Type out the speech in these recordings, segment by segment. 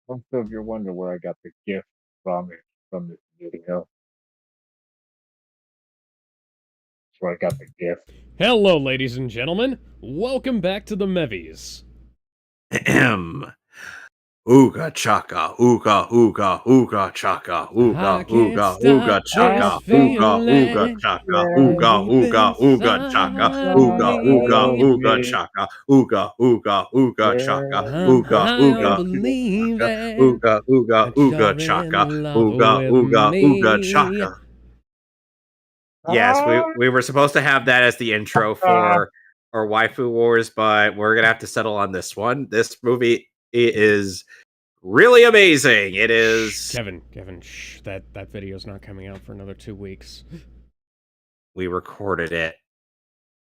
Also, if you're wondering where I got the gift from this video, that's where I got the gift. Hello, ladies and gentlemen. Welcome back to the Mehvies. Ahem. Ooga chaka, ooga ooga ooga chaka, I ooga can't ooga stop ooga this chaka, ooga ooga feeling chaka, ooga deep ooga ooga chaka, inside ooga ooga me. ooga chaka, ooga ooga ooga chaka, I'm ooga high on ooga ooga chaka, believing ooga ooga that ooga you're chaka, in love ooga with ooga ooga me. chaka. Yes, we were supposed to have that as the intro for our waifu wars, but we're gonna have to settle on this one. This movie is really amazing. It Shh, is. Kevin, shh. That video's not coming out for another 2 weeks. We recorded it.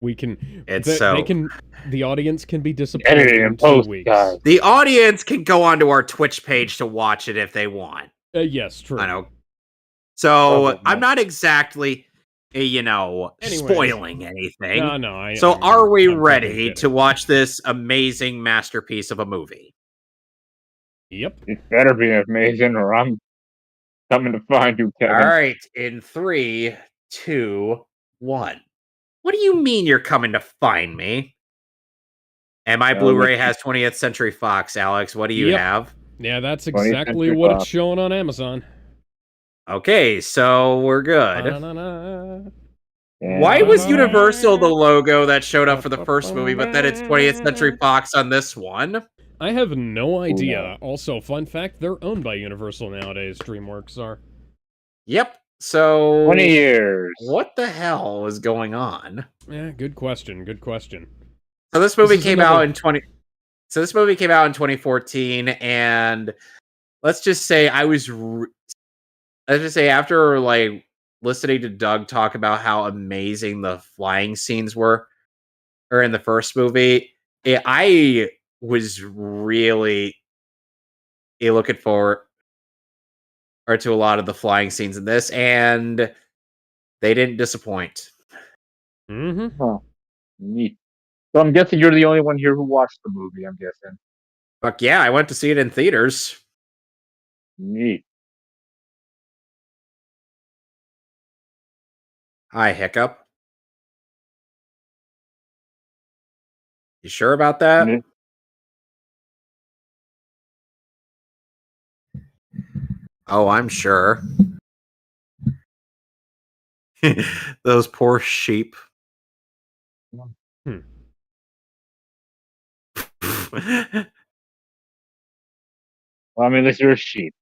We can. It's They so can. The audience can be disappointed Editing in and two post, weeks. guys. the audience can go onto our Twitch page to watch it if they want. Yes, true. I know. So Probably I'm not. not exactly, Anyways, spoiling anything. no, So are we I'm fucking ready to kidding. watch this amazing masterpiece of a movie? Yep. It better be amazing, or I'm coming to find you, All Kevin. right, in 3, 2, 1. What do you mean you're coming to find me? And my Like Blu-ray has 20th Century Fox, Alex. What do you Yep. have? Yeah, that's 20th exactly Century what it's Fox. showing on Amazon. Okay, so we're good. Ba-na-na, Why was And Universal the ba-ba-ba, logo that showed up for the first movie, but then it's 20th Century ba-ba-ba. Fox on this one? I have no who knows? idea. Also, fun fact, they're owned by Universal nowadays, DreamWorks are. Yep. 20 So, years. what the hell is going on? Yeah, good question, good question. So this This movie is came out another... in 20 So this movie came out in 2014, and let's just say let's just say after like listening to Doug talk about how amazing the flying scenes were or in the first movie, I was really looking forward or to a lot of the flying scenes in this, and they didn't disappoint. Mm-hmm. Huh. Neat. So I'm guessing you're the only one here who watched the movie, I'm guessing. Fuck yeah, I went to see it in theaters. Neat. Hi, Hiccup. You sure about that? And Oh, I'm sure. Those poor sheep. Hmm. well, I mean, unless you're a sheep.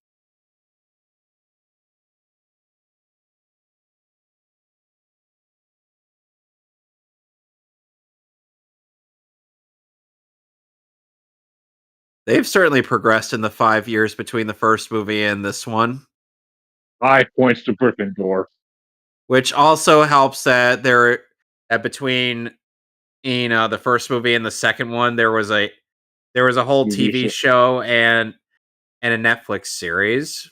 They've certainly progressed in the 5 years between the first movie and this one, 5 points to Gryffindor. which also helps that between the first movie and the second one there was a whole TV TV show. show and a Netflix series.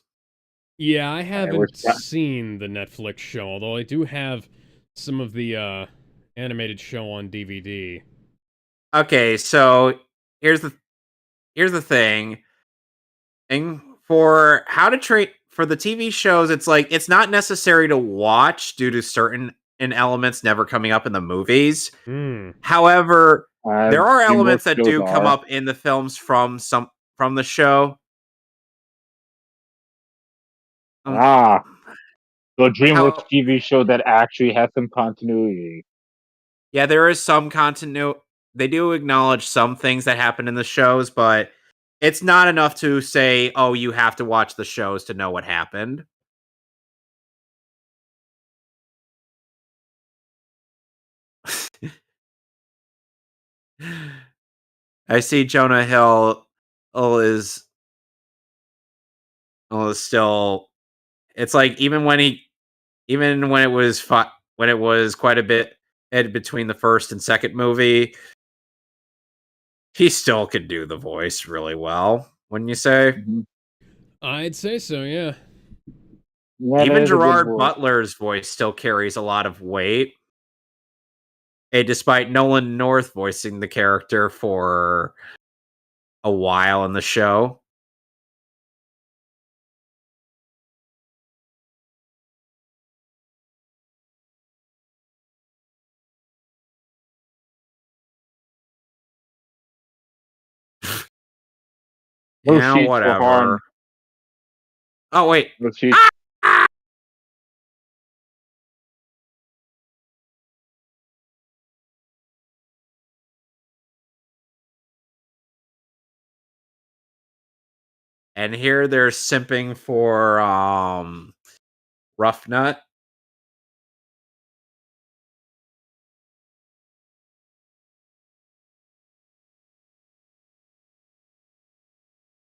Yeah, I We're haven't seen the Netflix show, although I do have some of the animated show on DVD. Okay, so here's the here's the thing. And for how to train for the TV shows, it's like it's not necessary to watch due to certain elements never coming up in the movies. Hmm. However, there are DreamWorks elements that shows do come are. up in the films from the show. Um, Ah, the DreamWorks how TV show that actually has some continuity. Yeah, there is some continuity. They do acknowledge some things that happen in the shows, but it's not enough to say, "Oh, you have to watch the shows to know what happened." I see Jonah Hill is still. It's like even when when it was quite a bit in between the first and second movie, he still could do the voice really well. Wouldn't you say? Mm-hmm. I'd say so, yeah. Yeah, that Even is a good Gerard voice. Butler's voice still carries a lot of weight. Despite Nolan North voicing the character for a while in the show. Those Yeah, sheets were whatever. on. Oh wait. Those sheets. And here they're simping for Rough Nut.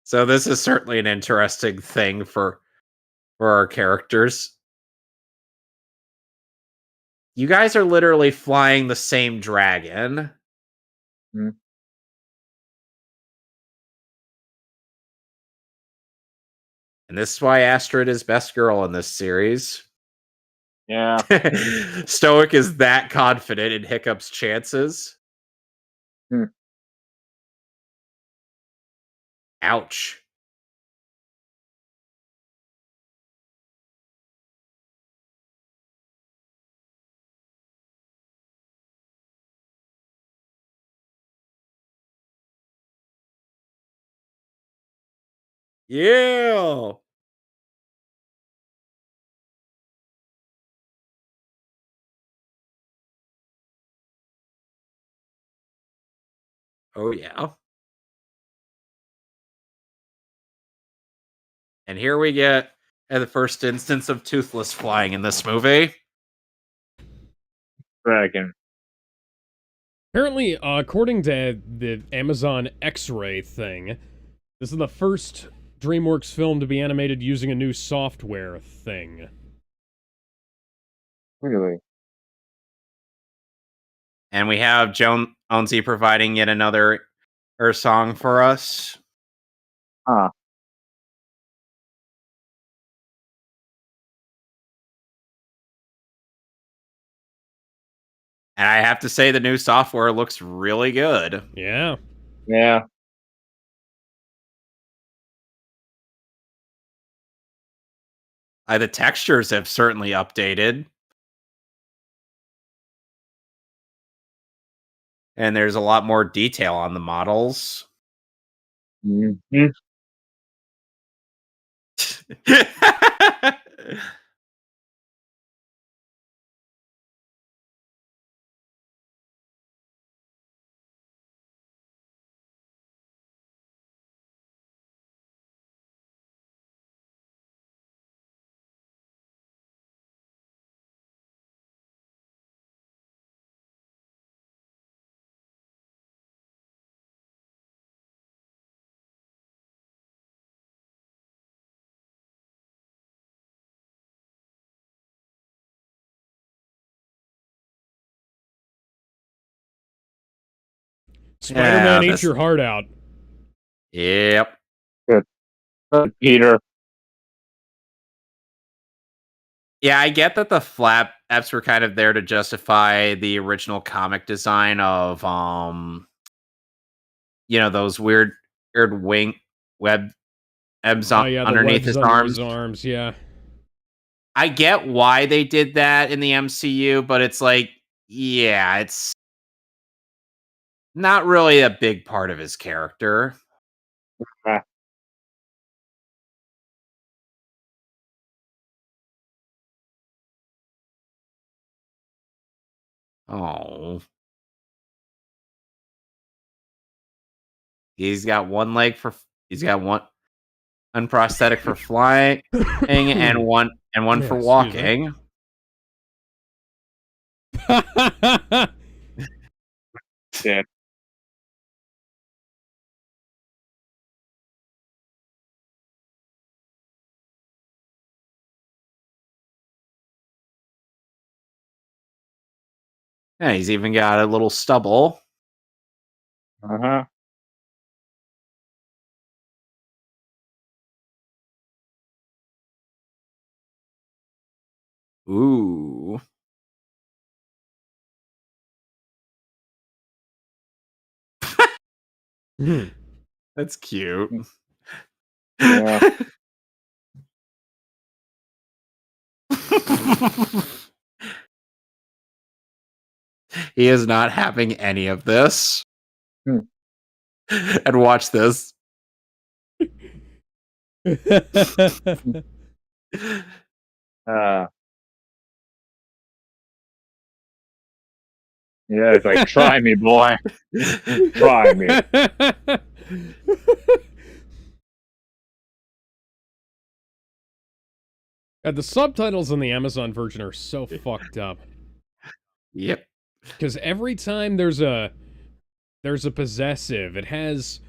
So this is certainly an interesting thing for our characters. You guys are literally flying the same dragon. Hmm. And this is why Astrid is best girl in this series. Yeah. Stoic is that confident in Hiccup's chances. Hmm. Ouch. Yeah. Oh yeah. And here we get the first instance of Toothless flying in this movie. Dragon. Apparently, according to the Amazon X-Ray thing, this is the first DreamWorks film to be animated using a new software thing. Really? And we have Jonesy providing yet another her song for us. Huh. And I have to say the new software looks really good. Yeah. Yeah. The textures have certainly updated. And there's a lot more detail on the models. Mm-hmm. Spider-Man Yeah, eat your heart out. Yep. Good. Peter. Yeah, I get that the flap apps were kind of there to justify the original comic design of those weird wing webs Oh yeah, the underneath webs his under arms. his arms, yeah. I get why they did that in the MCU, but it's like, yeah, it's not really a big part of his character. Ah. Oh. He's got one prosthetic for flying and one Yeah, for excuse me. walking. Dead. Yeah, he's even got a little stubble. Uh-huh. Ooh. That's cute. Yeah. He is not having any of this. Hmm. And watch this. Uh, yeah, it's like, try me, boy. Try me. The subtitles in the Amazon version are so fucked up. Yep. Because every time there's a possessive, it has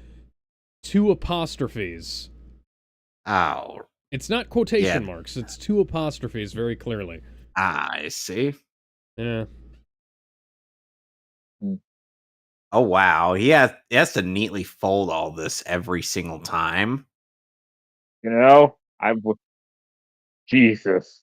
2 apostrophes. Oh, It's not quotation yeah. marks, it's 2 apostrophes very clearly. I see. Yeah. Oh wow, he has to neatly fold all this every single time. You know, I would. Jesus.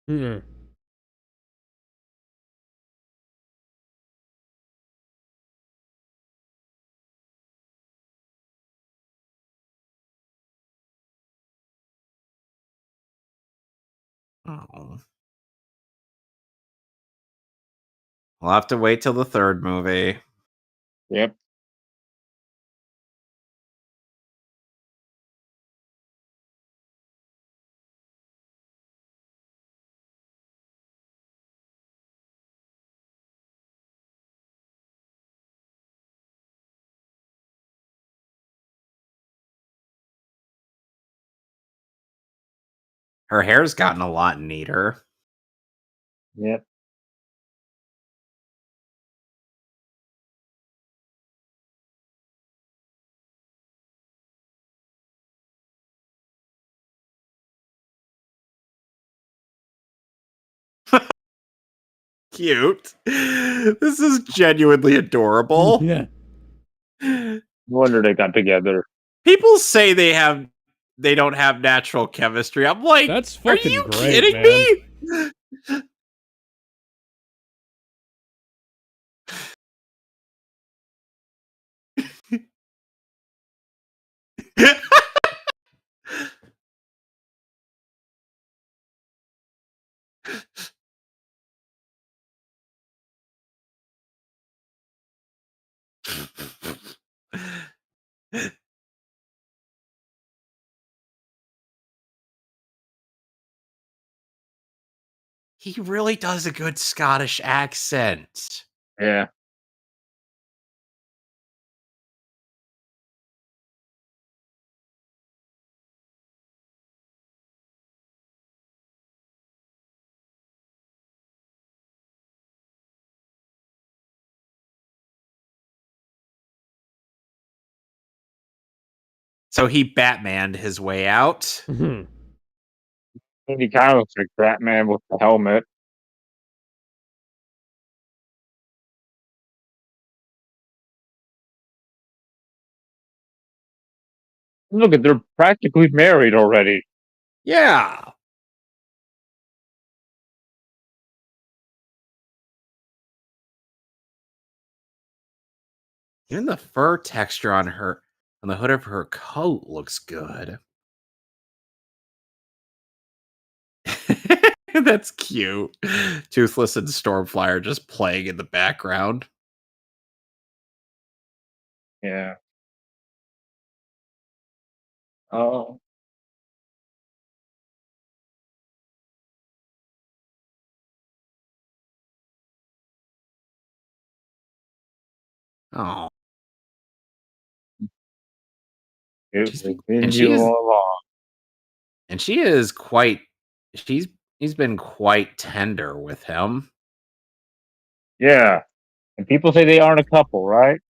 Hmm. Oh. We'll have to wait till the third movie. Yep. Her hair's gotten a lot neater. Yep. Cute. This is genuinely adorable. Yeah. No wonder they got together. People say they don't have natural chemistry. I'm like, That's are fucking you great, kidding man. me? He really does a good Scottish accent. Yeah. So he Batmaned his way out. Mhm. He kind of looks like Batman with the helmet. Look at, they're practically married already. Yeah. Even the fur texture on the hood of her coat looks good. That's cute. Toothless and Stormflyer just playing in the background. Yeah. Oh. Oh, It she's will and bend she you is along. and she is quite. He's been quite tender with him. Yeah. And people say they aren't a couple, right?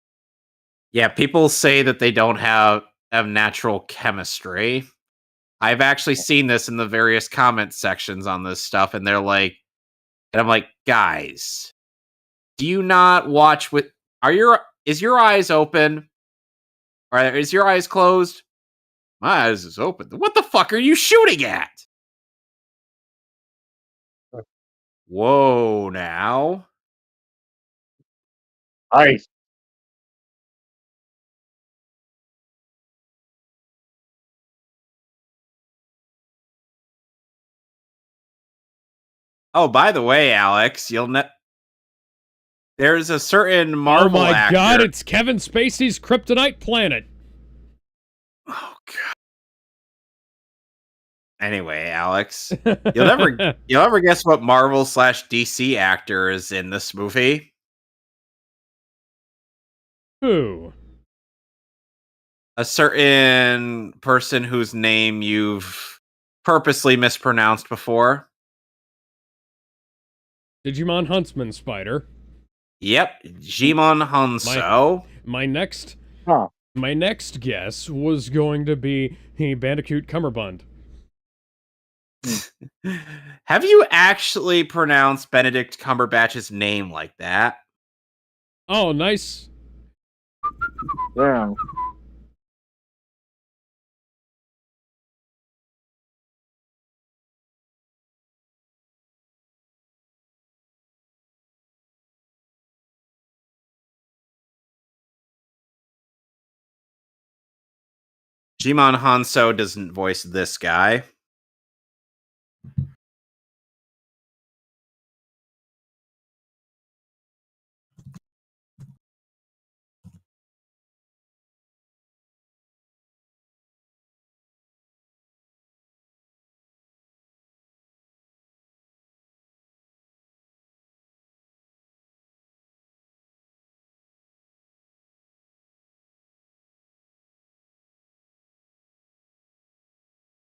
Yeah, people say that they don't have natural chemistry. I've actually seen this in the various comment sections on this stuff, and I'm like, guys, do you not watch with? Is your eyes open? Or is your eyes closed? My eyes is open. What the fuck are you shooting at? Whoa, now. Ice. Oh, by the way, Alex, there's a certain Marvel Oh my actor. god, it's Kevin Spacey's Kryptonite planet. Oh god. Anyway, Alex, you'll never guess what Marvel / DC actor is in this movie. Who? A certain person whose name you've purposely mispronounced before. Digimon Huntsman Spider. Yep, Jimon Hanso. My next Huh. My next guess was going to be Bandicoot Cummerbund. Have you actually pronounced Benedict Cumberbatch's name like that? Oh, nice. Yeah. Jimon Hanso doesn't voice this guy.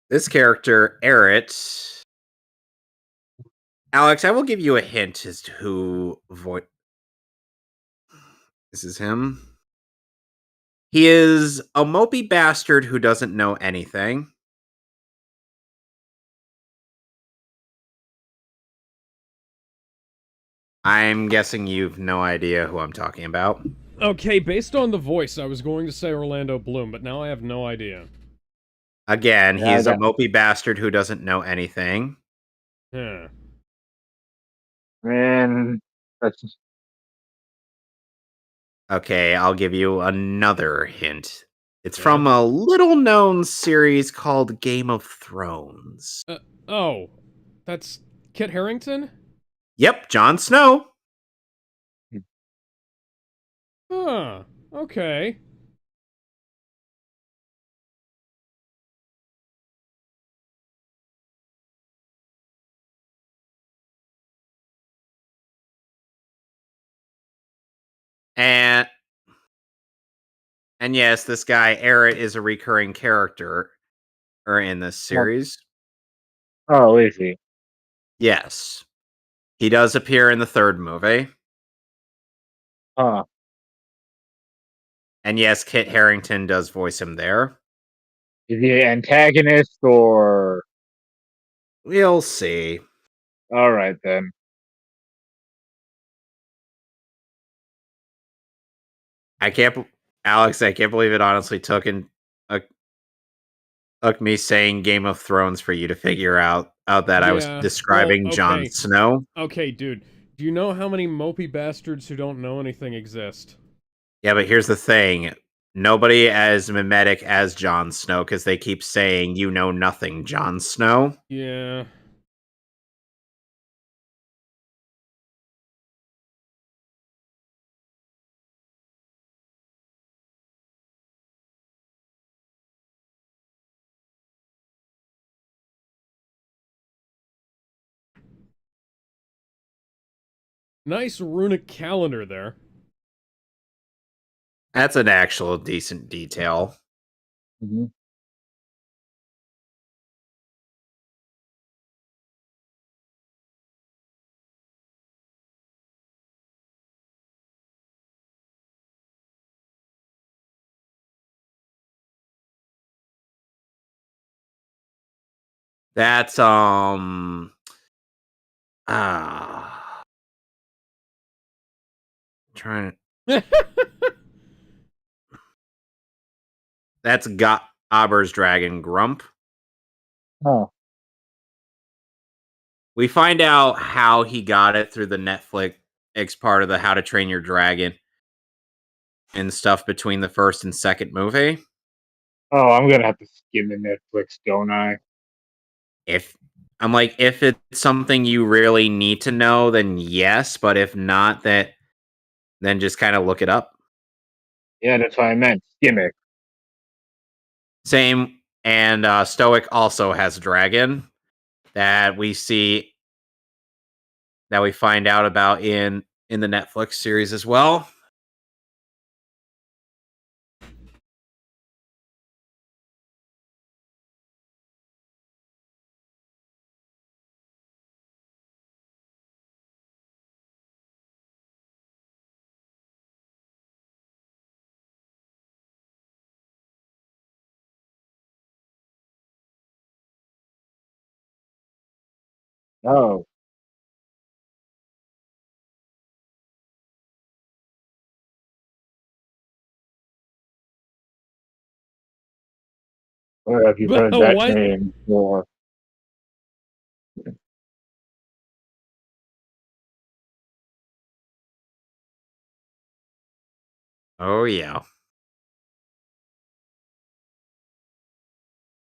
This character, Eret. Alex, I will give you a hint as to who This is him. He is a mopey bastard who doesn't know anything. I'm guessing you've no idea who I'm talking about. Okay, based on the voice, I was going to say Orlando Bloom, but now I have no idea. Again, Yeah, he's a mopey bastard who doesn't know anything. Huh. Man, that's Okay, I'll give you another hint. It's Yeah. from a little-known series called Game of Thrones. Oh, that's Kit Harington? Yep, Jon Snow. Huh, okay. And yes, this guy Eret is a recurring character in this series. oh, is he? Yes. He does appear in the third movie. Huh. And yes, Kit Harington does voice him there. Is he an antagonist or? We'll see. All right then. Alex, I can't believe it honestly took me saying Game of Thrones for you to figure out that I was Yeah, describing well, Jon okay. Snow. Okay, dude, do you know how many mopey bastards who don't know anything exist? Yeah, but here's the thing. Nobody as mimetic as Jon Snow, because they keep saying, you know nothing, Jon Snow. Yeah. Nice runic calendar there. That's an actual decent detail. Mhm. That's trying to that's got Aber's dragon Grump. Huh. We find out how he got it through the Netflix part of the How to Train Your Dragon and stuff between the first and second movie. Oh, I'm gonna have to skim the Netflix, don't I? If I'm like, if it's something you really need to know, then yes. But if not, then just kind of look it up. Yeah, that's what I meant. Gimmick. Same. And Stoic also has a dragon that we see that we find out about in the Netflix series as well. Oh, where have you heard that What? name before? Oh yeah.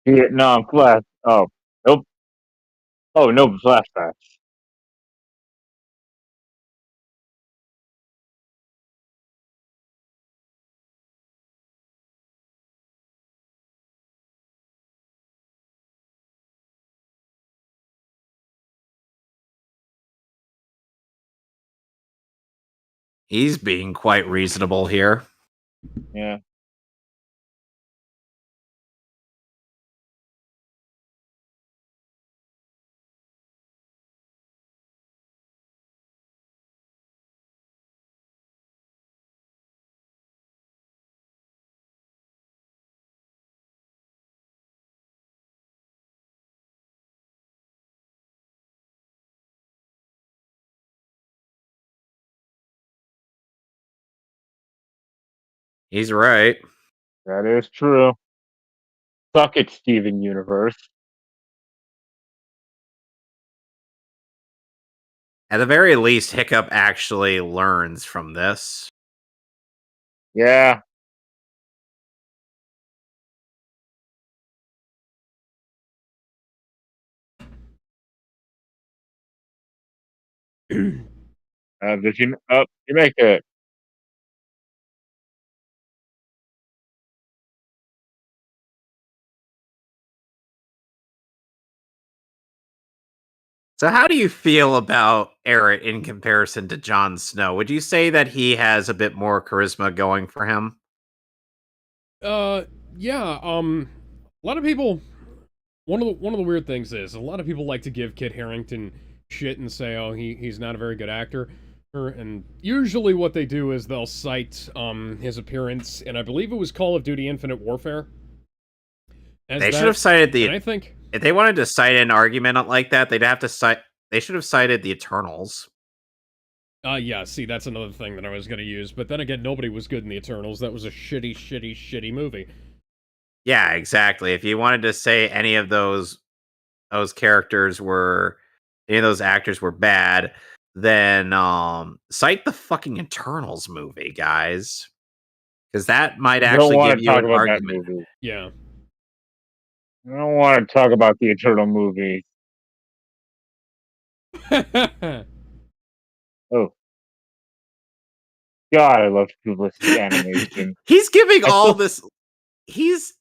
Vietnam flash. Oh, nope. Oh, no flashbacks. He's being quite reasonable here. Yeah. He's right. That is true. Suck it, Steven Universe. At the very least, Hiccup actually learns from this. Yeah. Did you? Oh, you make it. So, how do you feel about Eric in comparison to Jon Snow? Would you say that he has a bit more charisma going for him? Yeah, a lot of people one of the weird things is a lot of people like to give Kit Harington shit and say, "Oh, he's not a very good actor." And usually what they do is they'll cite his appearance, and I believe it was Call of Duty Infinite Warfare as They should that. have cited And the. I think If they wanted to cite an argument like that, they'd have to cite. They should have cited the Eternals. yeah, see, that's another thing that I was going to use, but then again, nobody was good in the Eternals. That was a shitty movie. Yeah, exactly. If you wanted to say any of those characters were any of those actors were bad, then cite the fucking Eternals movie, guys. Because that might I don't actually want give to you talk an about that argument. movie. Yeah. I don't want to talk about the Eternal movie. Oh God, I love Kubrick's animation. He's giving I all still, this. He's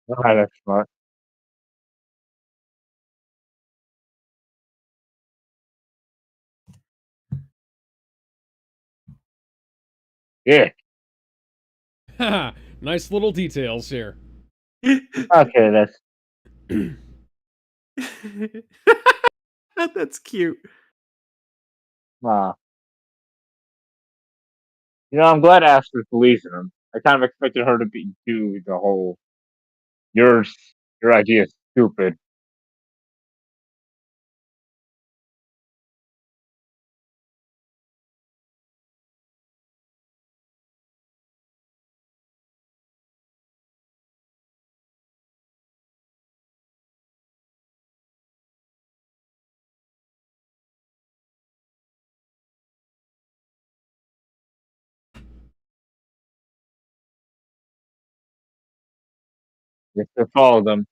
that's smart. Yeah. Nice little details here. Okay, that's that's cute. uh I'm glad Aster's releasing him. I kind of expected her to do the whole your your idea is stupid. You have to follow them.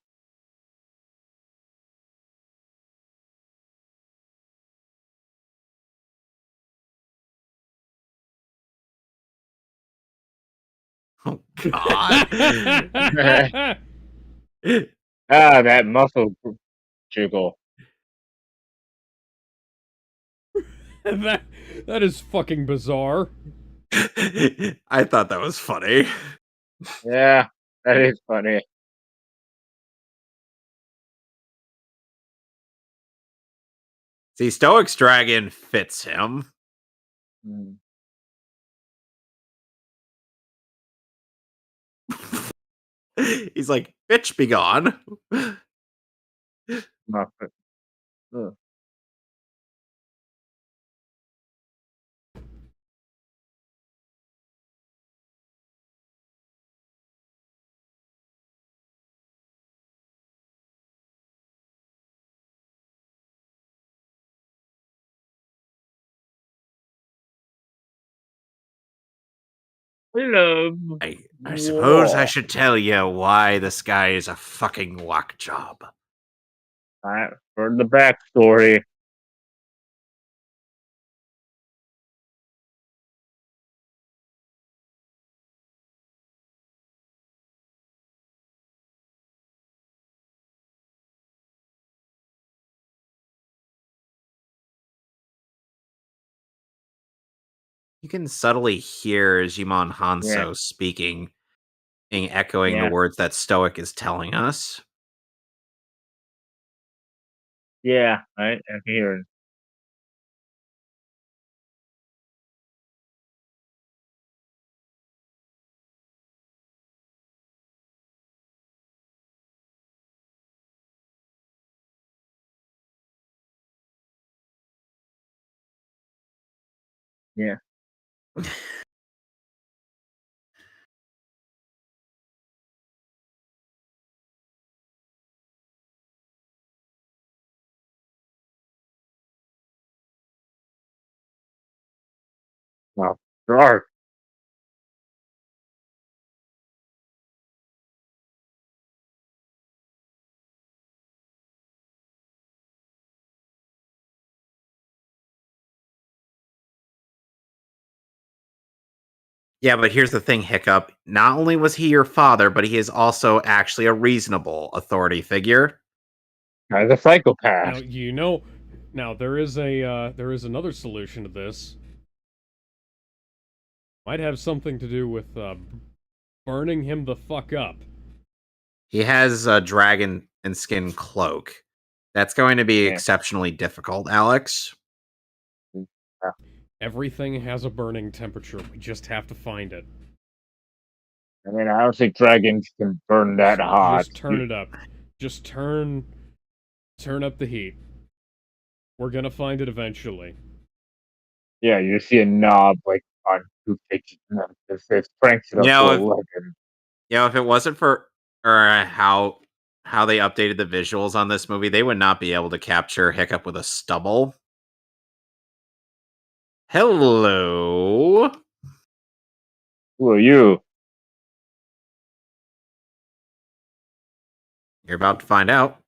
Oh God. That muscle jiggle. that is fucking bizarre. I thought that was funny. Yeah, that is funny. See, Stoic's dragon fits him. Mm. He's like, bitch, be gone. Muffet. Ugh. Hello. I suppose I Whoa. should tell you why this guy is a fucking whack job. For the backstory. You can subtly hear Jimon Yeah, Hanso speaking and echoing the yeah, words that Stoic is telling us. yeah. I hear it. Yeah. Well, sure. Yeah, but here's the thing, Hiccup. Not only was he your father, but he is also actually a reasonable authority figure. Guy's a psychopath. Now there is another solution to this. Might have something to do with burning him the fuck up. He has a dragon and skin cloak. That's going to be Yeah. exceptionally difficult, Alex. Everything has a burning temperature. We just have to find it. I mean, I don't think dragons can burn that hot. Just turn it up. Just turn up the heat. We're gonna find it eventually. Yeah, you see a knob like on toothpicks. It says Frank's You up know, for if, 11. if it wasn't for how they updated the visuals on this movie, they would not be able to capture Hiccup with a stubble. Hello. Who are you? You're about to find out.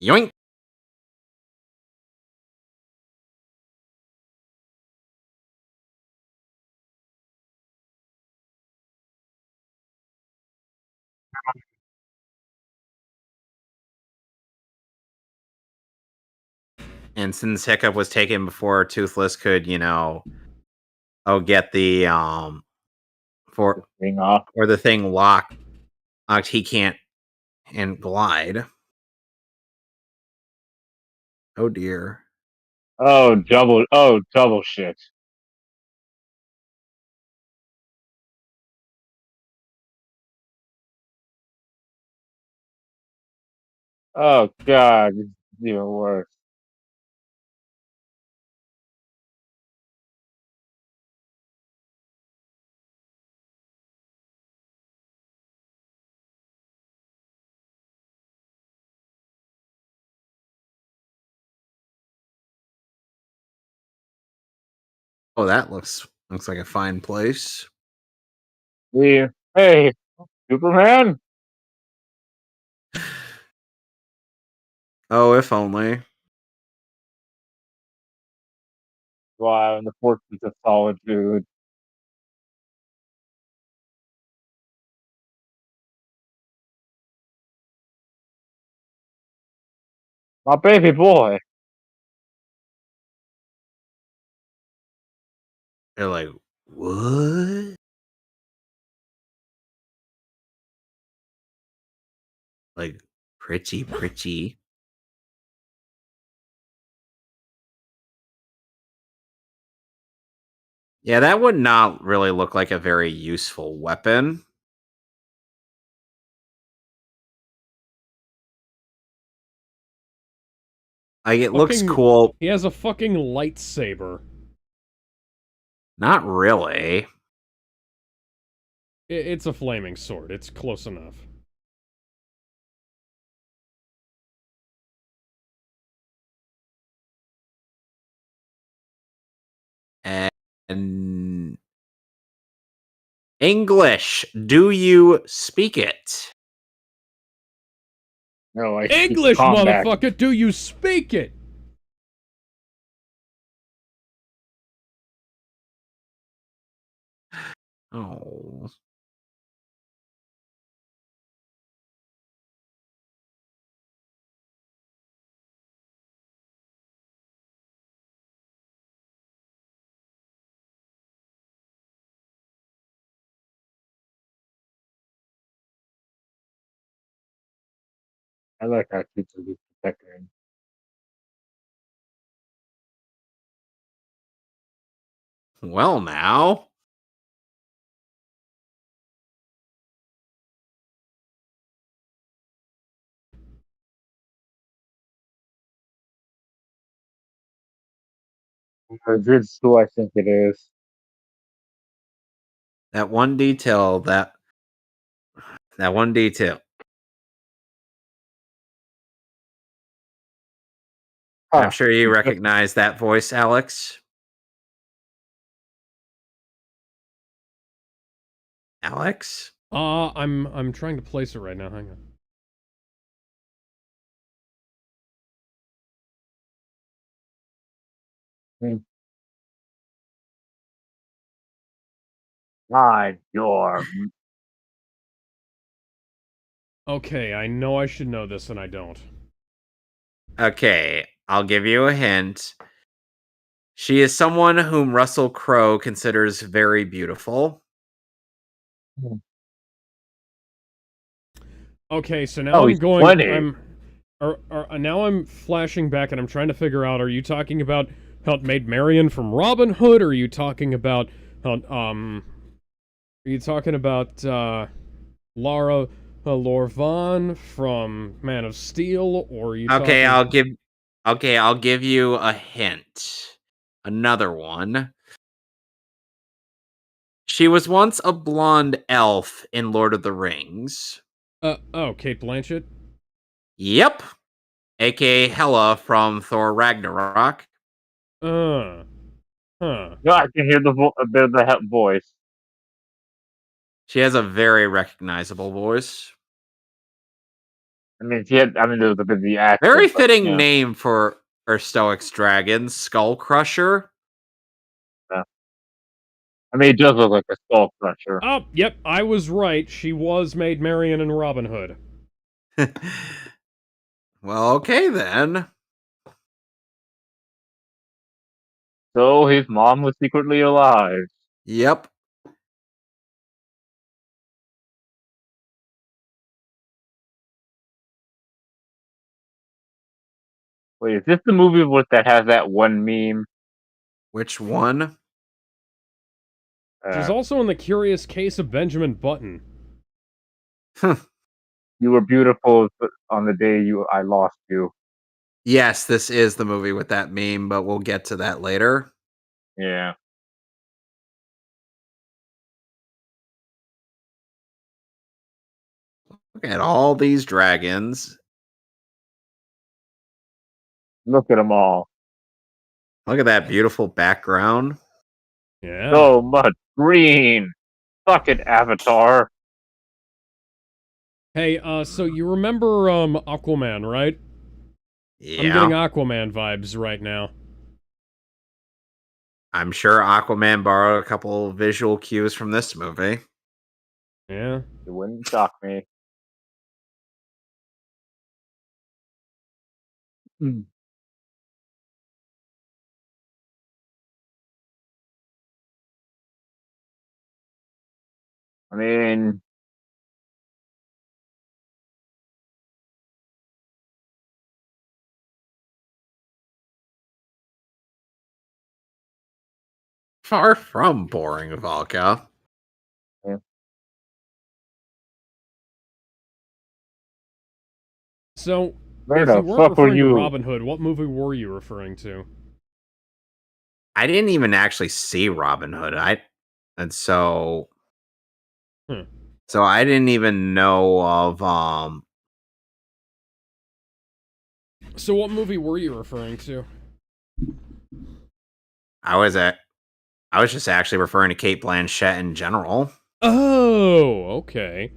Yoink. And since Hiccup was taken before Toothless could, get the for Thing off. or the thing locked, he can't and glide. Oh dear. Oh, double shit. Oh god, it's even worse. Oh, that looks like a fine place. Hey, Superman? Oh, if only. Wow, in the fortress of solitude. My baby boy. They're like, what? Like, pretty, pretty. Yeah, that would not really look like a very useful weapon. Like, it looks cool. He has a fucking lightsaber. Not really. It's a flaming sword. It's close enough. And English, do you speak it? No, I speak English, combat. motherfucker, do you speak it? Oh. I like how kids are protecting. Well, now. A good school, I think it is. That one detail, that one detail. I'm sure you recognize that voice, Alex. Alex? I'm trying to place it right now. Hang on. God, your Okay, I know I should know this and I don't. Okay, I'll give you a hint. She is someone whom Russell Crowe considers very beautiful. Okay, so now Oh, I'm he's going. 20. Now I'm flashing back and I'm trying to figure out: are you talking about how it made Marion from Robin Hood, or are you talking about how Are you talking about Lara Lorvan from Man of Steel, or are you Okay, talking? I'll give you a hint. Another one. She was once a blonde elf in Lord of the Rings. Oh, Kate Blanchett. Yep. AKA Hela from Thor Ragnarok. Huh. No, I can hear a bit of the voice. She has a very recognizable voice. I mean, there was a bit of the accent, Very but fitting name for Stoic's dragon, Skull Crusher. yeah. I mean, it does look like a skull crusher. Oh, yep, I was right. She was made Marion in Robin Hood. Well, okay then. So his mom was secretly alive. Yep. Wait, is this the movie that has that one meme? Which one? She's also in The Curious Case of Benjamin Button. You were beautiful on the day I lost you. Yes, this is the movie with that meme, but we'll get to that later. Yeah. Look at all these dragons. Look at them all. Look at that beautiful background. Yeah. So much green. Fucking Avatar. Hey, so you remember Aquaman, right? I'm getting Yeah. Aquaman vibes right now. I'm sure Aquaman borrowed a couple visual cues from this movie. Yeah. It wouldn't shock me. Hmm. I mean, Far from boring, Valka. yeah. So, Where if you the weren't fuck were referring to you? Robin Hood, what movie were you referring to? I didn't even actually see Robin Hood. And so Hmm. so I didn't even know of So what movie were you referring to? I was just actually referring to Kate Blanchett in general. Oh, okay.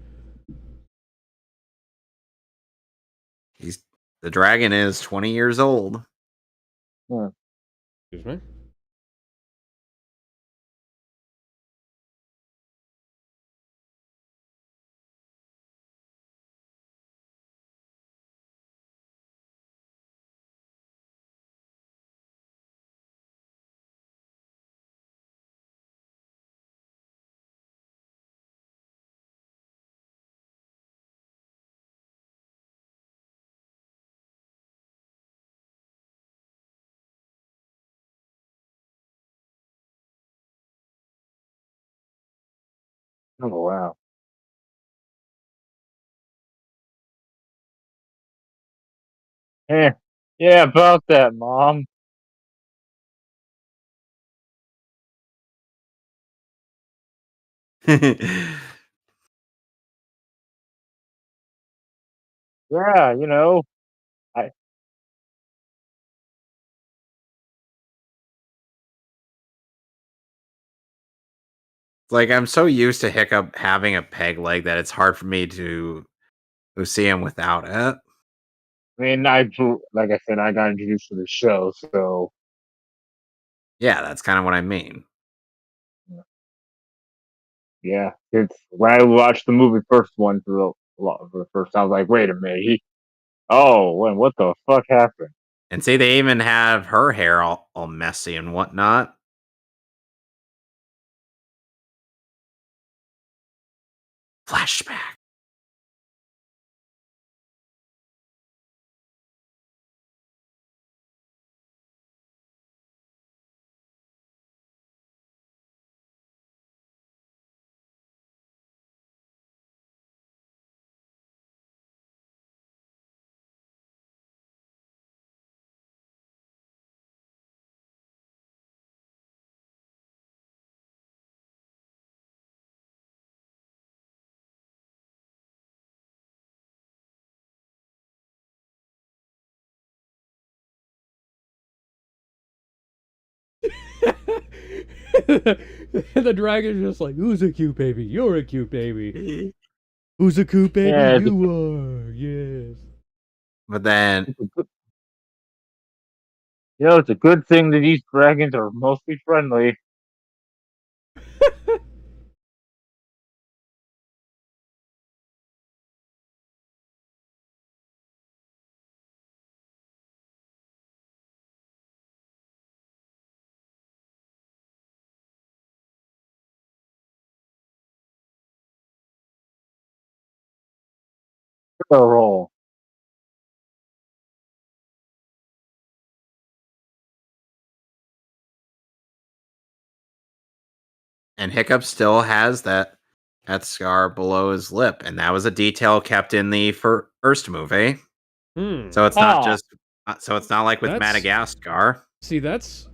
The dragon is 20 years old. Hmm. Excuse me. Oh wow. Eh. Yeah, about that, Mom. Yeah, I Like, I'm so used to Hiccup having a peg leg that it's hard for me to see him without it. mean, like I said, I got introduced to the show, so Yeah, that's kind of what I mean. yeah. It's when I watched the movie first one for the first time, I was like, wait a minute, what the fuck happened? And see, they even have her hair all messy and whatnot. Flashback. The dragon's just like, who's a cute baby? You're a cute baby. Who's a cute baby? Yeah, You are. Yes. But then, it's a good, it's a good thing that these dragons are mostly friendly. They're all and Hiccup still has that That scar below his lip, and that was a detail kept in the first movie. Hmm. So it's not just. So it's not like with That's- Madagascar. See, that's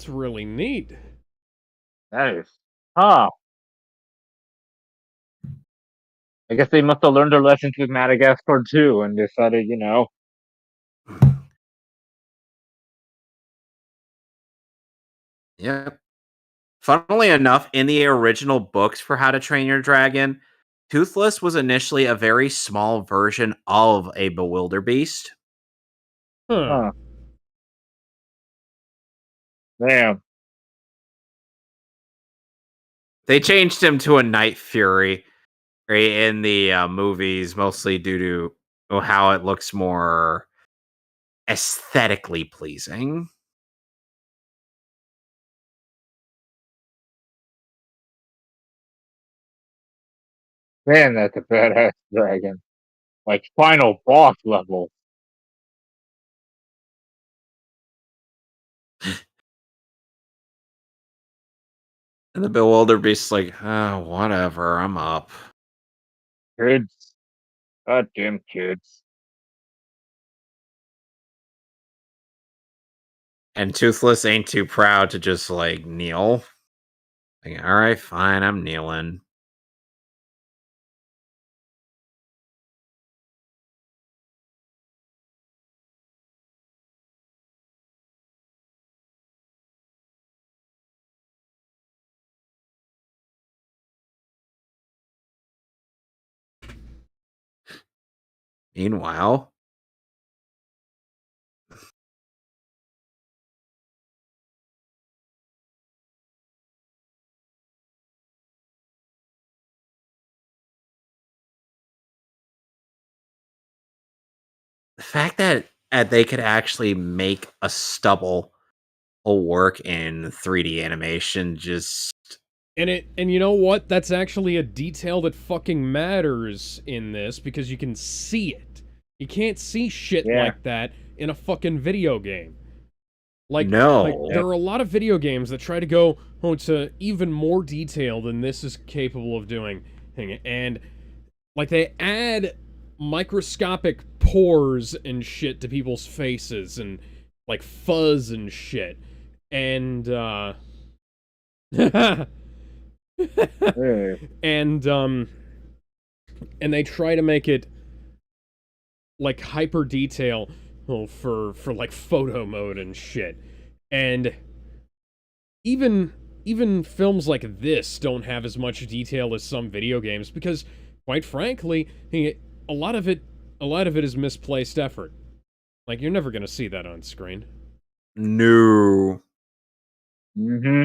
really neat. That is. Huh. I guess they must have learned their lessons with Madagascar too and decided, Yep. Funnily enough, in the original books for How to Train Your Dragon, Toothless was initially a very small version of a Bewilderbeast. Huh. huh. Damn. They changed him to a Night Fury in the movies, mostly due to how it looks more aesthetically pleasing. Man, that's a badass dragon. Like final boss level. And the Bewilderbeast's like, oh, whatever, I'm up. Kids. Goddamn kids. And Toothless ain't too proud to just like kneel. Like, all right, fine, I'm kneeling. Meanwhile, the fact that they could actually make a stubble work in 3D animation just And you know what? That's actually a detail that fucking matters in this because you can see it. You can't see shit Yeah. like that in a fucking video game. Like no. there are a lot of video games that try to go to even more detail than this is capable of doing. And like they add microscopic pores and shit to people's faces and like fuzz and shit. And Yeah. and they try to make it like hyper detail for like photo mode and shit. And even films like this don't have as much detail as some video games because quite frankly, a lot of it is misplaced effort. Like you're never going to see that on screen. No. Mm-hmm.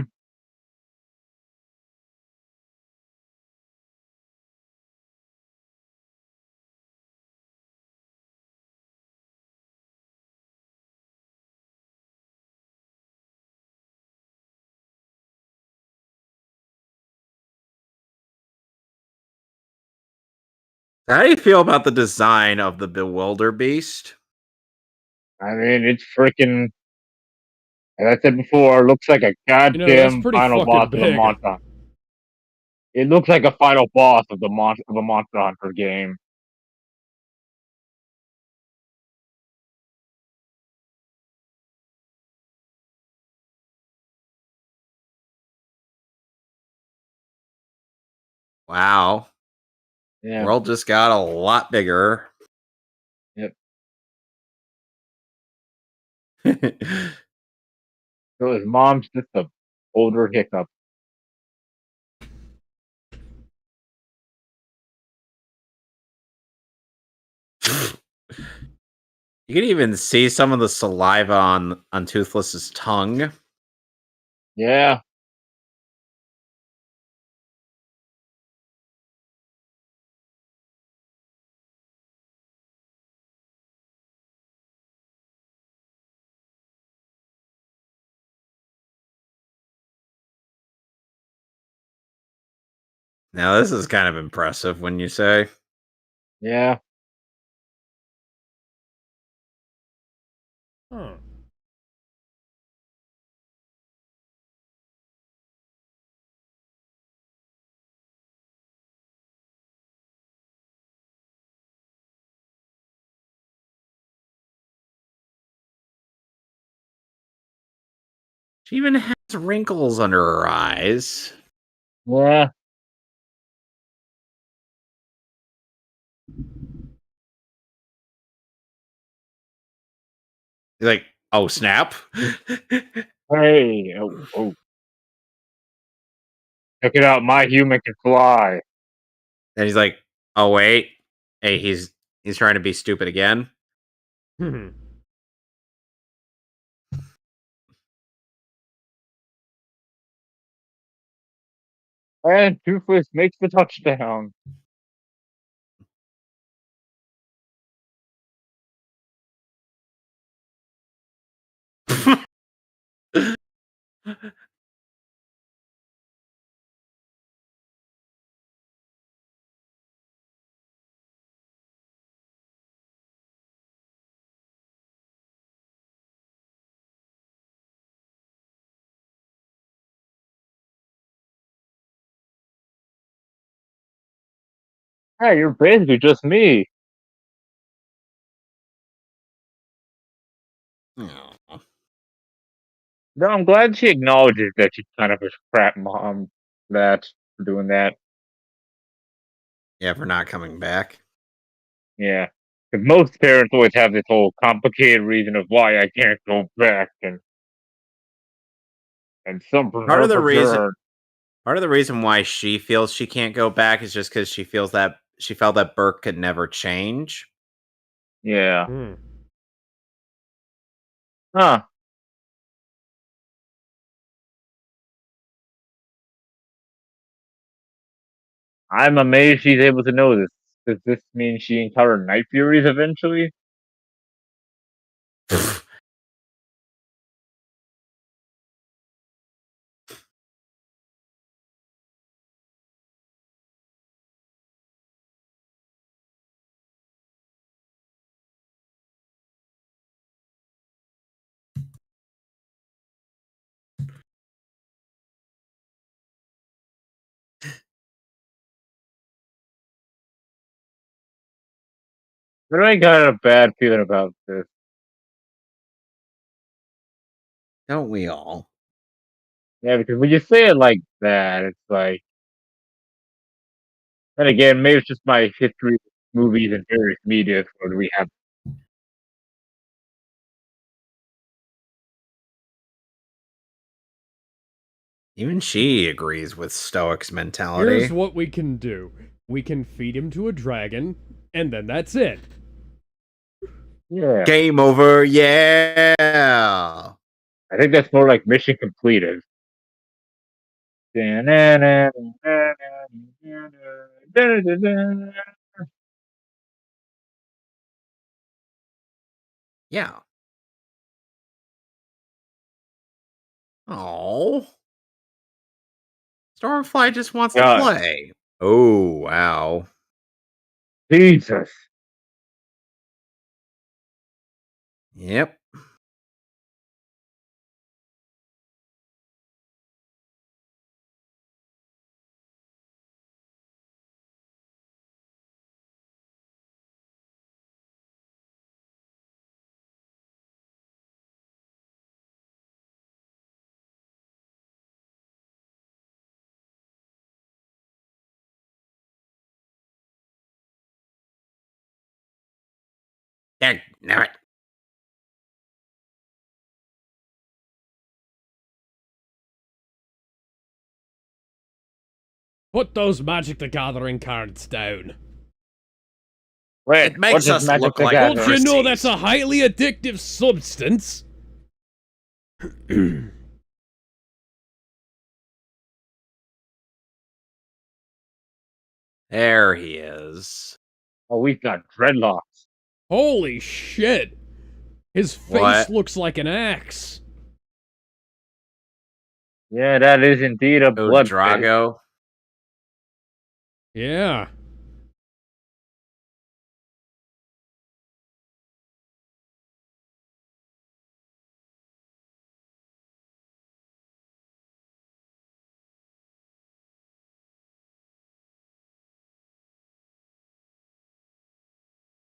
How do you feel about the design of the Bewilderbeast? I mean, it's freaking. As I said before, looks like a You know, that's goddamn pretty final boss fucking of a big. monster. It looks like a final boss of the of a Monster Hunter game. Wow. Yeah. World just got a lot bigger. Yep. So his mom's just a older hiccup. You can even see some of the saliva on Toothless's tongue. Yeah. Now this is kind of impressive when you say. Yeah. Huh. She even has wrinkles under her eyes. Yeah. He's like, oh snap! Hey. Oh. Check it out. My human can fly. And he's like, oh wait, hey, he's trying to be stupid again. And Toothless makes the touchdown. Hey, you're basically just me. Aw. No, I'm glad she acknowledges that she's kind of a crap mom. That for doing that. Yeah, for not coming back. Yeah. Because most parents always have this whole complicated reason of why I can't go back, and some Part of the reason preserve. Part of the reason why she feels she can't go back is just because she felt that Burke could never change. Yeah. Hmm. Huh. I'm amazed she's able to know this. Does this mean she encountered Night Furies eventually? But I got a bad feeling about this. Don't we all? Yeah, because when you say it like that, it's like. And again, maybe it's just my history of movies and various media where we have. Even she agrees with Stoic's Here's mentality. what we can do. We can feed him to a dragon, and then that's it. Yeah. Game over, yeah. I think that's more like mission completed. Yeah. Oh. Stormfly just wants to God, play. Oh, wow. Jesus. Yep. Damn it. Put those Magic the Gathering cards down. Wait, It what makes does us Magic look the like Don't Gathering? you know pussies. that's a highly addictive substance? There he is. Oh, we've got dreadlocks. Holy shit! His face What? looks like an axe. Yeah, that is indeed a Oh, blood face. Drago. Yeah.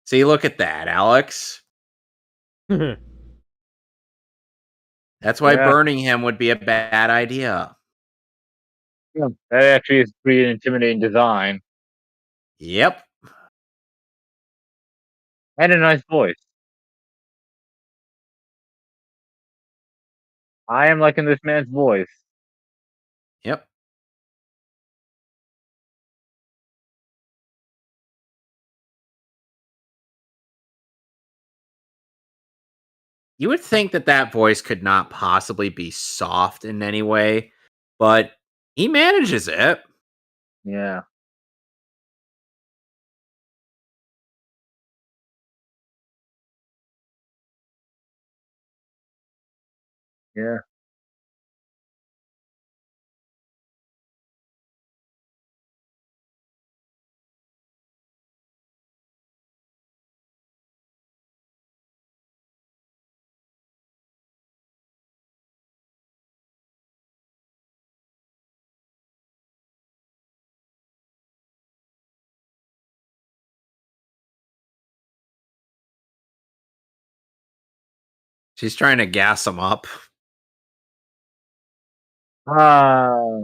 See, look at that, Alex. That's why Yeah. burning him would be a bad idea. Yeah, that actually is pretty intimidating design Yep. and a nice voice. I am liking this man's voice. Yep. You would think that that voice could not possibly be soft in any way, but he manages it. Yeah. Yeah. She's trying to gas him up. Ah.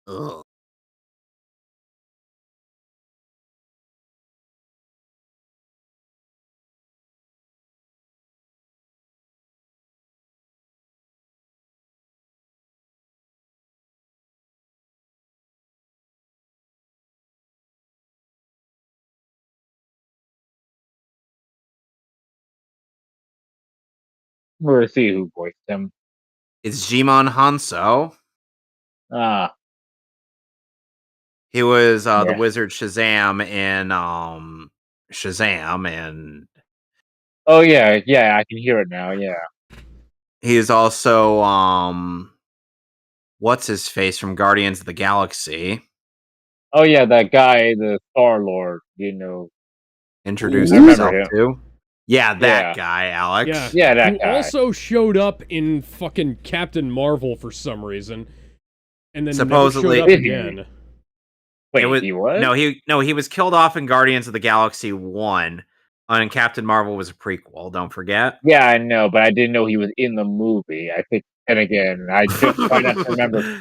Ugh. We'll see who voiced him. It's Jimon Hanso. Ah. He was the Yeah. wizard Shazam in Shazam, and Oh yeah. Yeah. I can hear it now. Yeah. he's also what's his face from Guardians of the Galaxy. Oh yeah. That guy, the Star Lord. You know. Introduced I remember himself him. to. Yeah, that Yeah. guy, Alex. Yeah. Yeah. That Who guy. also showed up in fucking Captain Marvel for some reason, and then Supposedly- never showed up again. Wait. It was, He was. he was killed off in Guardians of the Galaxy 1, and Captain Marvel was a prequel, don't forget. Yeah, I know, but I didn't know he was in the movie. I think, and again, I just try not to remember.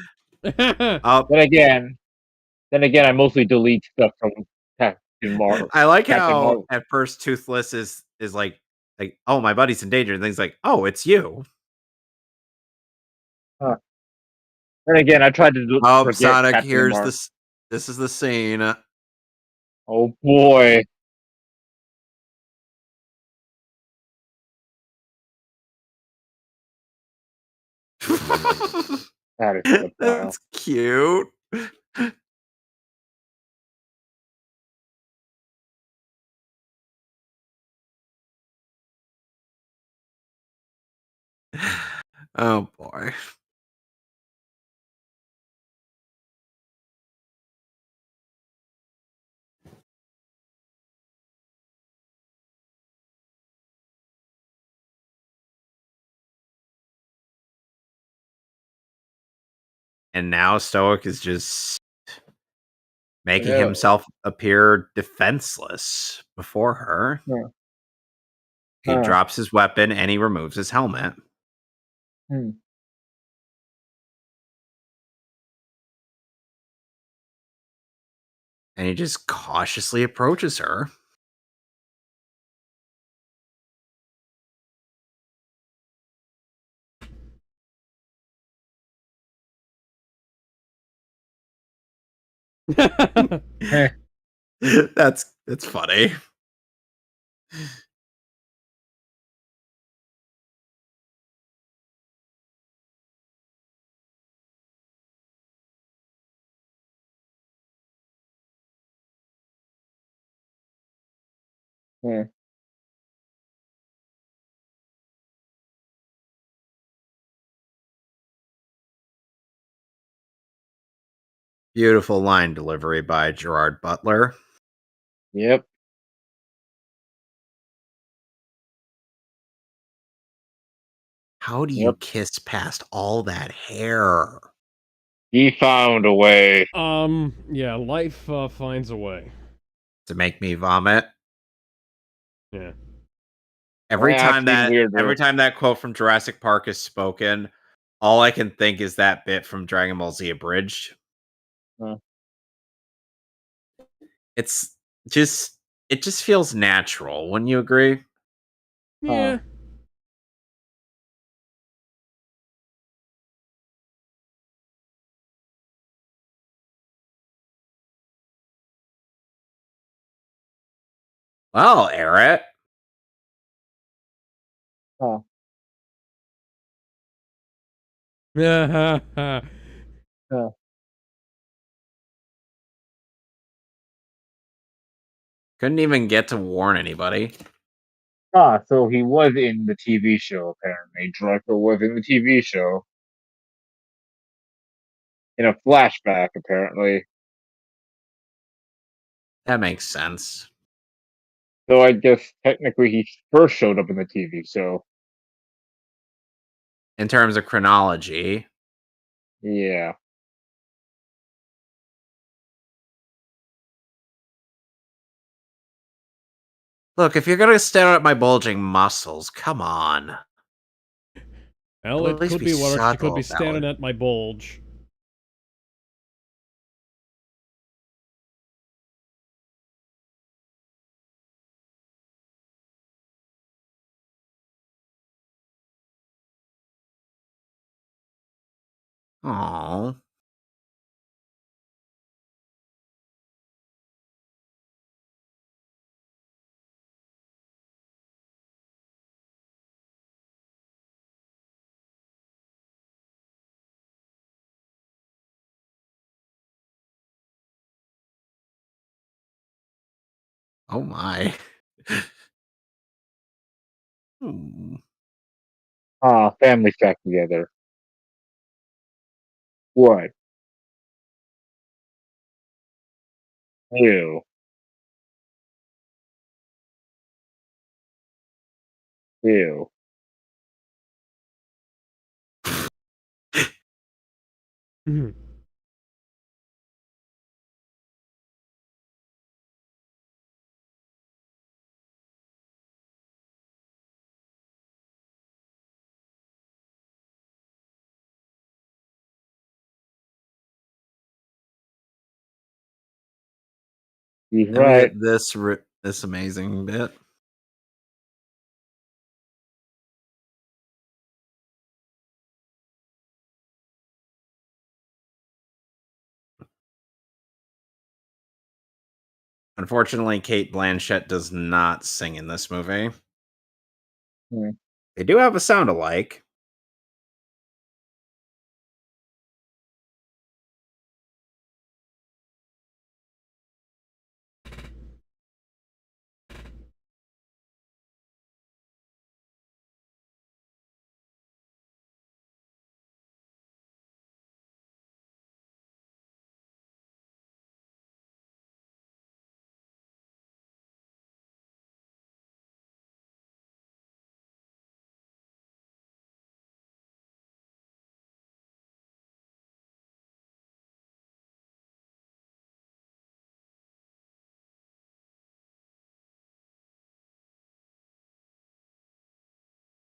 Uh, Then again, I mostly delete stuff from Captain Marvel. I like Captain how Marvel. at first Toothless is like, oh, my buddy's in danger, and things like, oh, it's you. Then again, I tried to Oh, forget Sonic, Captain here's Marvel. this. This is the scene. Oh boy. That is so wild. That's cute. Oh boy. And now Stoic is just making Yeah. himself appear defenseless before her. Yeah. He drops his weapon and he removes his helmet. Hmm. And he just cautiously approaches her. That's funny. Yeah. Beautiful line delivery by Gerard Butler. Yep. How do you Yep. kiss past all that hair? He found a way. Yeah, life finds a way. To make me vomit. Yeah. Every Perhaps time even that weirder. every time that quote from Jurassic Park is spoken, all I can think is that bit from Dragon Ball Z Abridged. Huh. It's just it just feels natural, wouldn't you agree? Yeah. Well, Eric, Huh. Yeah. Huh. couldn't even get to warn anybody. So he was in the TV show, apparently. Draco was in the TV show. In a flashback, apparently. That makes sense. So I guess technically he first showed up in the TV show. In terms of chronology. Yeah. Look, if you're gonna stare at my bulging muscles, come on. Well, At it least could be be worse. She could be subtle about staring it. at my bulge. Aww. Oh my. Hmm. Family back together. What? Ew. Ew. Mhm. He's Then we right. get this amazing bit. Unfortunately, Kate Blanchett does not sing in this movie. Hmm. They do have a sound alike.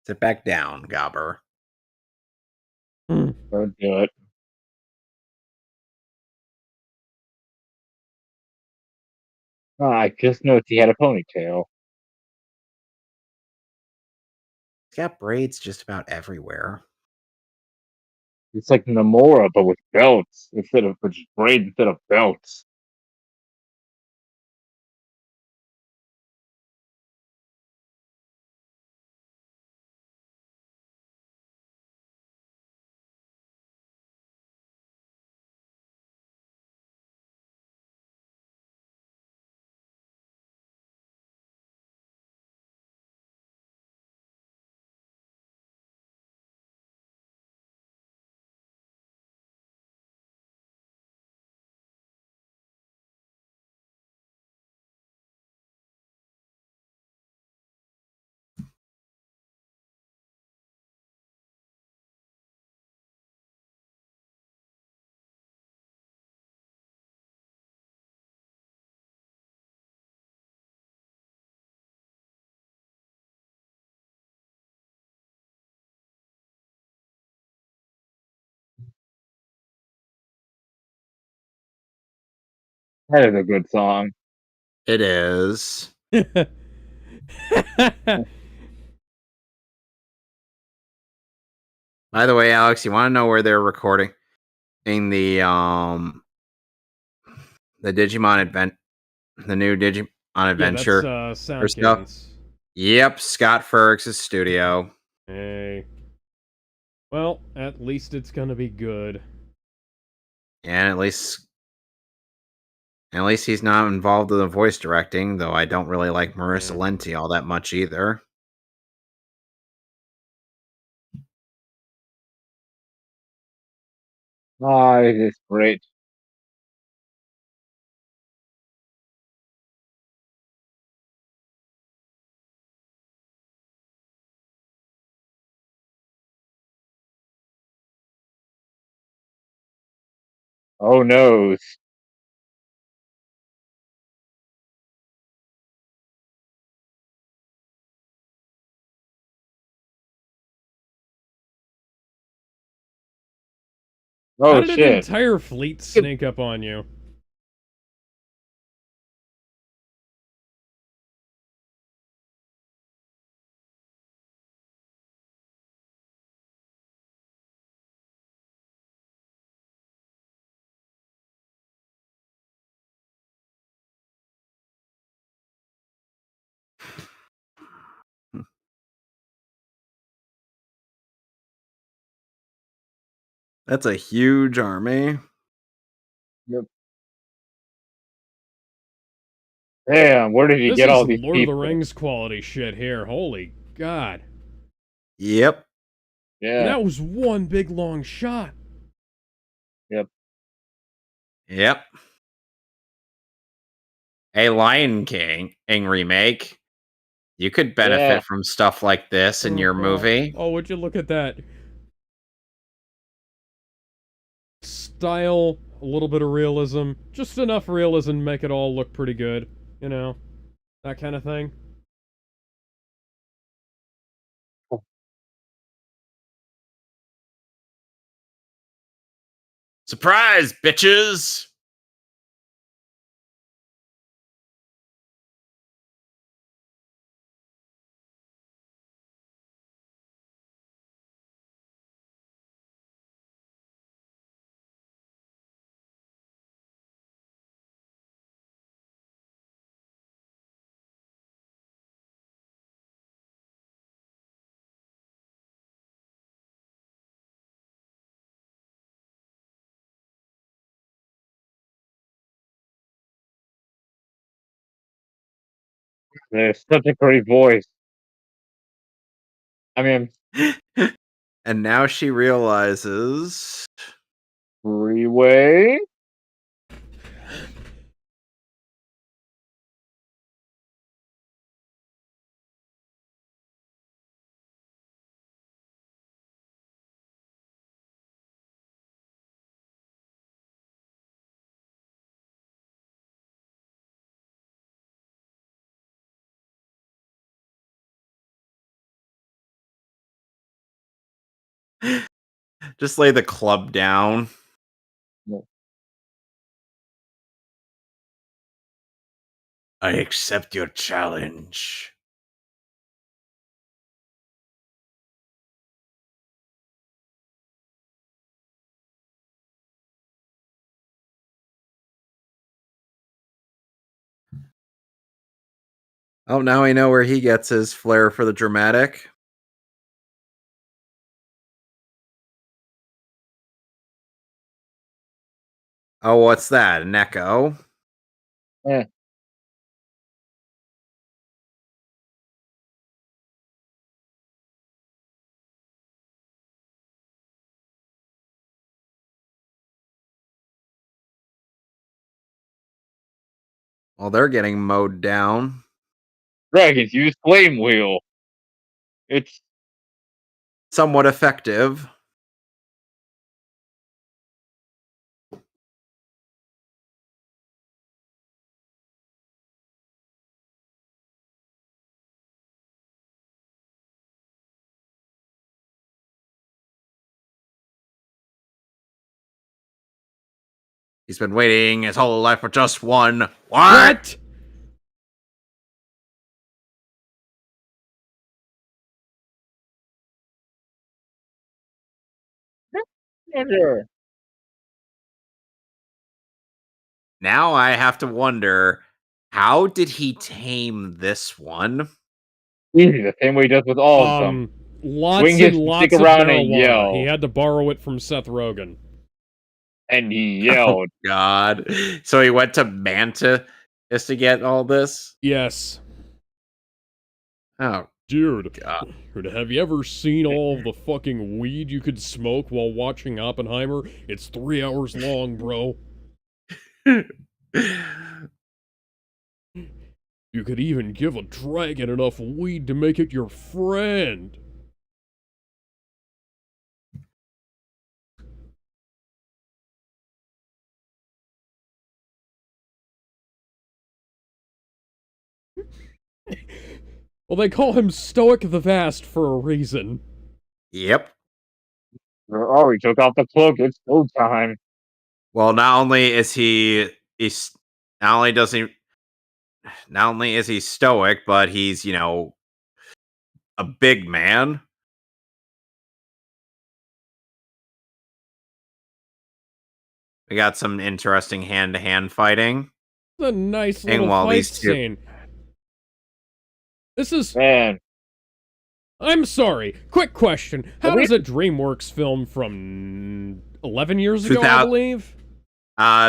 Sit back down, Gobber. Hmm. Don't do it. I just noticed he had a ponytail. He's got braids just about everywhere. It's like Namora, but with belts instead of with braids instead of belts. That is a good song. It is. By the way, Alex, you want to know where they're recording in the Digimon advent, the new Digimon Adventure that's or Sound stuff? Cadence. Yep, Scott Ferg's studio. Hey. Well, at least it's gonna be good. And at least he's not involved in the voice directing, though I don't really like Marissa Lenti all that much either. Oh, it is great. Oh no. How Oh did an shit. entire fleet sneak up on you? That's a huge army. Yep. Damn, where did he This get is all these Lord of the people? Rings quality shit here. Holy God. Yep. Yeah. And that was one big long shot. Yep. Yep. A Lion King remake. You could benefit from stuff like this in your movie. Oh, would you look at that? Style, a little bit of realism. Just enough realism to make it all look pretty good. You know? That kind of thing. Surprise, bitches! There's such a great voice. I mean, And now she realizes. Freeway. Just lay the club down. I accept your challenge. Oh, now I know where he gets his flair for the dramatic. Oh, what's that? An echo? Eh. Well, they're getting mowed down. Dragons use flame wheel. It's Somewhat effective. He's been waiting his whole life for just one. What? Now I have to wonder, how did he tame this one? Easy, the same way he does with all of them. Lots Swing and his stick lots of around and marijuana. He yell. had to borrow it from Seth Rogen. And he yelled. Oh, God. So he went to Manta just to get all this? Yes. Oh, dude. God. Have you ever seen all of the fucking weed you could smoke while watching Oppenheimer? It's 3 hours long, bro. You could even give a dragon enough weed to make it your friend. Well, they call him Stoic the Vast for a reason. Yep. Oh, he took off the cloak. It's go time. Well, not only is he not only is he stoic, but he's, a big man. We got some interesting hand-to-hand fighting. It's a nice little fight scene. This is... Man. I'm sorry. Quick question. How does a DreamWorks film from 11 years ago, I believe?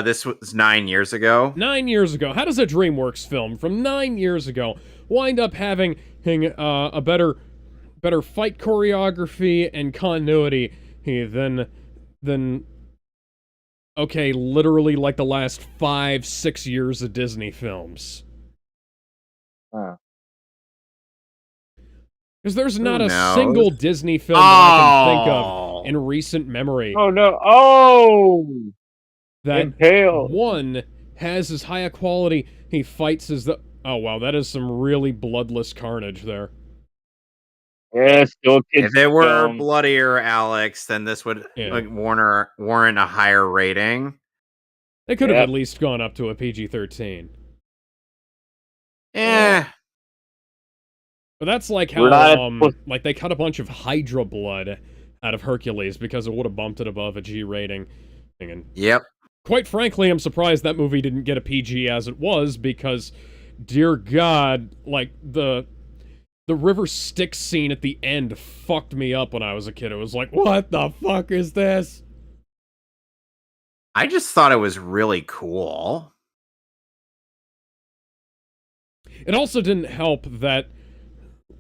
This was 9 years ago. 9 years ago. How does a DreamWorks film from 9 years ago wind up having a better fight choreography and continuity than okay, literally like the last 5-6 years of Disney films? Because there's not a single Disney film that I can think of in recent memory. Oh, no. Oh! That Impale. one has as high a quality, he fights as the... Oh, wow, that is some really bloodless carnage there. Yeah, still kids. If it were bloodier, Alex, then this would warrant a higher rating. They could have at least gone up to a PG-13. Yeah. But that's like how, like, they cut a bunch of Hydra blood out of Hercules because it would have bumped it above a G rating. And yep. Quite frankly, I'm surprised that movie didn't get a PG as it was, because, dear God, like, the river Styx scene at the end fucked me up when I was a kid. It was like, what the fuck is this? I just thought it was really cool. It also didn't help that,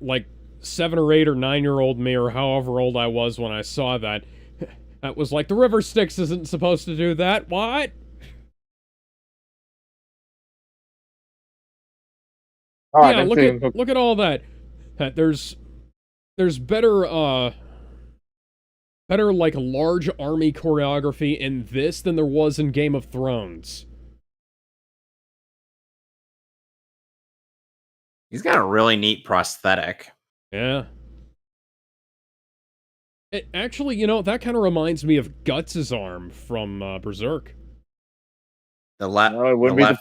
like, 7 or 8 or 9-year-old me, or however old I was when I saw that, that was like, the river Styx isn't supposed to do that. What? Oh, yeah, look at all that. There's better like large army choreography in this than there was in Game of Thrones. He's got a really neat prosthetic. Yeah. It, actually, that kind of reminds me of Guts' arm from Berserk. The left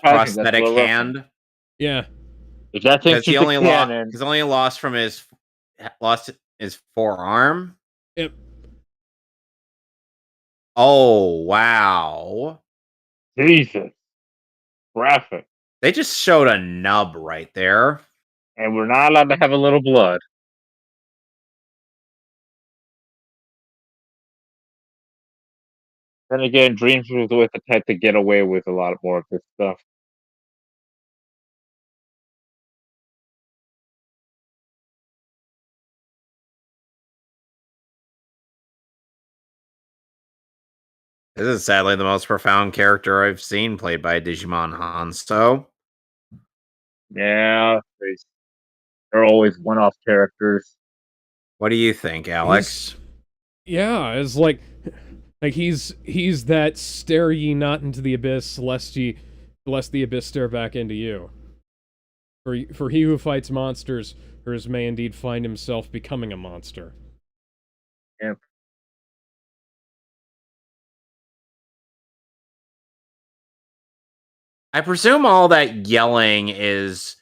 prosthetic hand. Yeah. Because he only lost from his forearm. Yep. Oh, wow. Jesus. Graphic. They just showed a nub right there. And we're not allowed to have a little blood. Then again, Dreams was with the type to get away with a lot more of this stuff. This is sadly the most profound character I've seen played by Digimon Hanzo. Yeah, they're always one-off characters. What do you think, Alex? It's like he's that stare ye not into the abyss, lest the abyss stare back into you. For he who fights monsters, may indeed find himself becoming a monster. Yep. I presume all that yelling is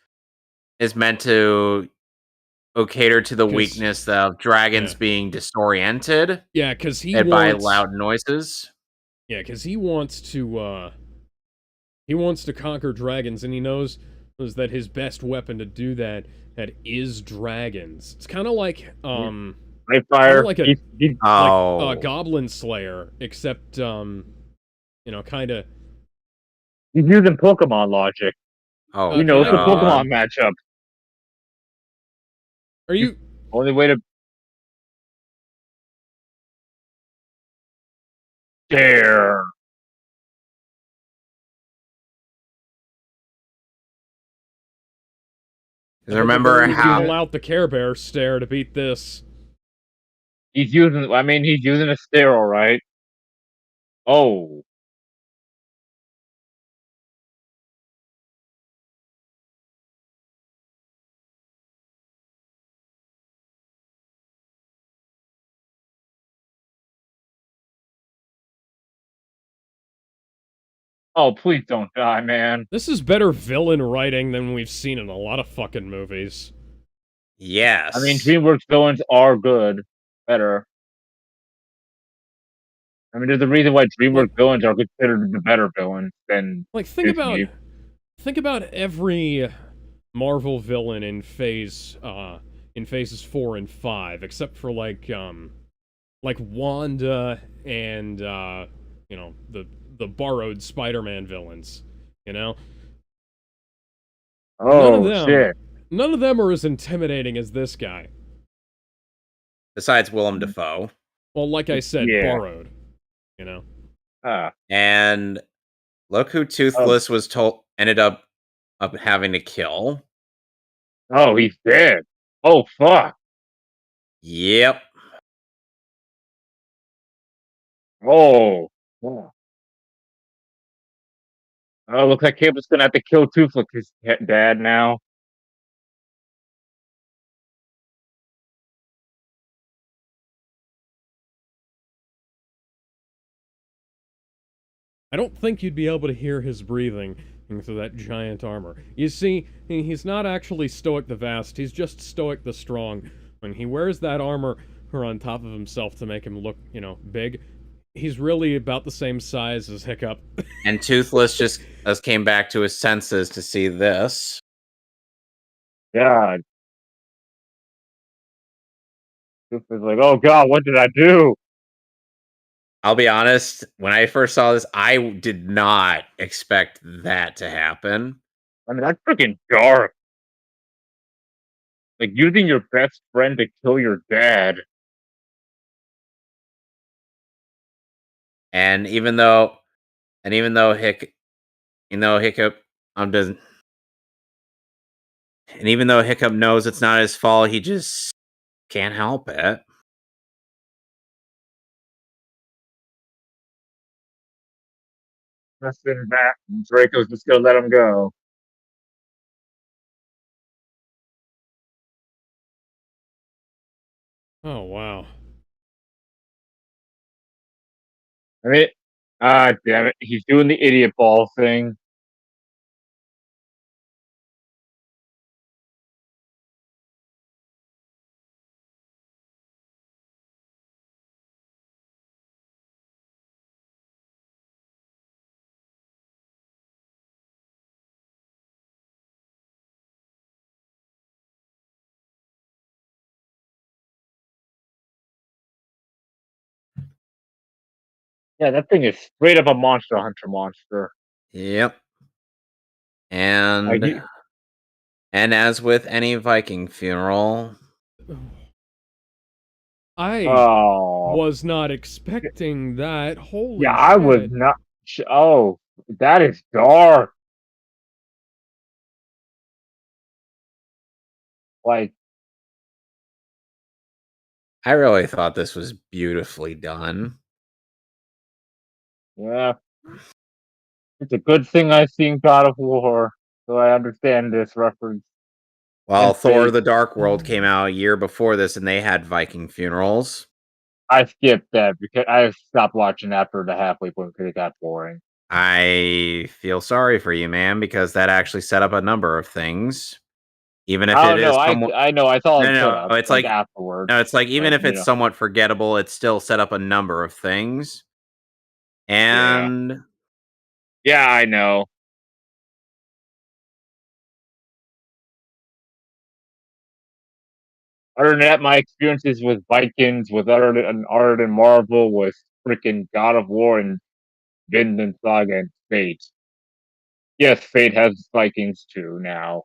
meant to cater to the 'Cause- weakness of dragons yeah. being disoriented Yeah, because he and by wants. loud noises. Yeah, because he wants to. He wants to conquer dragons, and he knows that his best weapon to do that is dragons. It's kind of like kind Fire. of like a Oh, Goblin Slayer, except kind of. He's using Pokemon logic. oh, You know, it's a God. Pokemon matchup. Are you? Only way to dare. Remember You how pull out the Care Bear stare to beat this. He's using. I mean, he's using a steroid, right? Oh, oh, please don't die, man. This is better villain writing than we've seen in a lot of fucking movies. yes. I mean, DreamWorks villains are good, better. I mean, there's a reason why DreamWorks villains are considered the better villains than Like think Disney. about every Marvel villain in phases 4 and 5, except for like Wanda and the borrowed Spider-Man villains, you know? Oh shit! None of them are as intimidating as this guy. Besides Willem Dafoe. Well, like I said, Yeah. borrowed, you know? And look who Toothless was ended up having to kill. Oh, he's dead. Oh fuck. Yep. Oh. Yeah. Oh, looks like Cable's gonna have to kill Toothless, his dad now. I don't think you'd be able to hear his breathing through that giant armor. You see, he's not actually Stoic the Vast, he's just Stoic the Strong. When he wears that armor on top of himself to make him look, big, he's really about the same size as Hiccup. And Toothless just came back to his senses to see this. God. Toothless like, oh god, what did I do? I'll be honest, when I first saw this, I did not expect that to happen. I mean, that's freaking dark. Like using your best friend to kill your dad. And even though Hiccup doesn't, and even though Hiccup knows it's not his fault, he just can't help it. Pressing back, and Draco's just gonna let him go. Oh, wow. I mean, damn it, he's doing the idiot ball thing. Yeah, that thing is straight up a monster hunter monster. Yep. And as with any Viking funeral, I Oh, was not expecting that. Holy yeah, I was shit. not. Oh, that is dark. Like, I really thought this was beautifully done. yeah, it's a good thing I've seen God of War, so I understand this reference. Well, And Thor: fake. The Dark World came out a year before this, and they had Viking funerals. I skipped that because I stopped watching after the halfway point because it got boring. I feel sorry for you, man, because that actually set up a number of things. Even if I it don't know. is somewhat I know. I saw it set no, up it's like like afterwards. no, it's like even Like if it's somewhat forgettable, it still set up a number of things. yeah, And yeah. I know. Other than that, my experiences with Vikings, with other than Marvel, was freaking God of War and Vinland Saga and Fate. Yes, Fate has Vikings too now.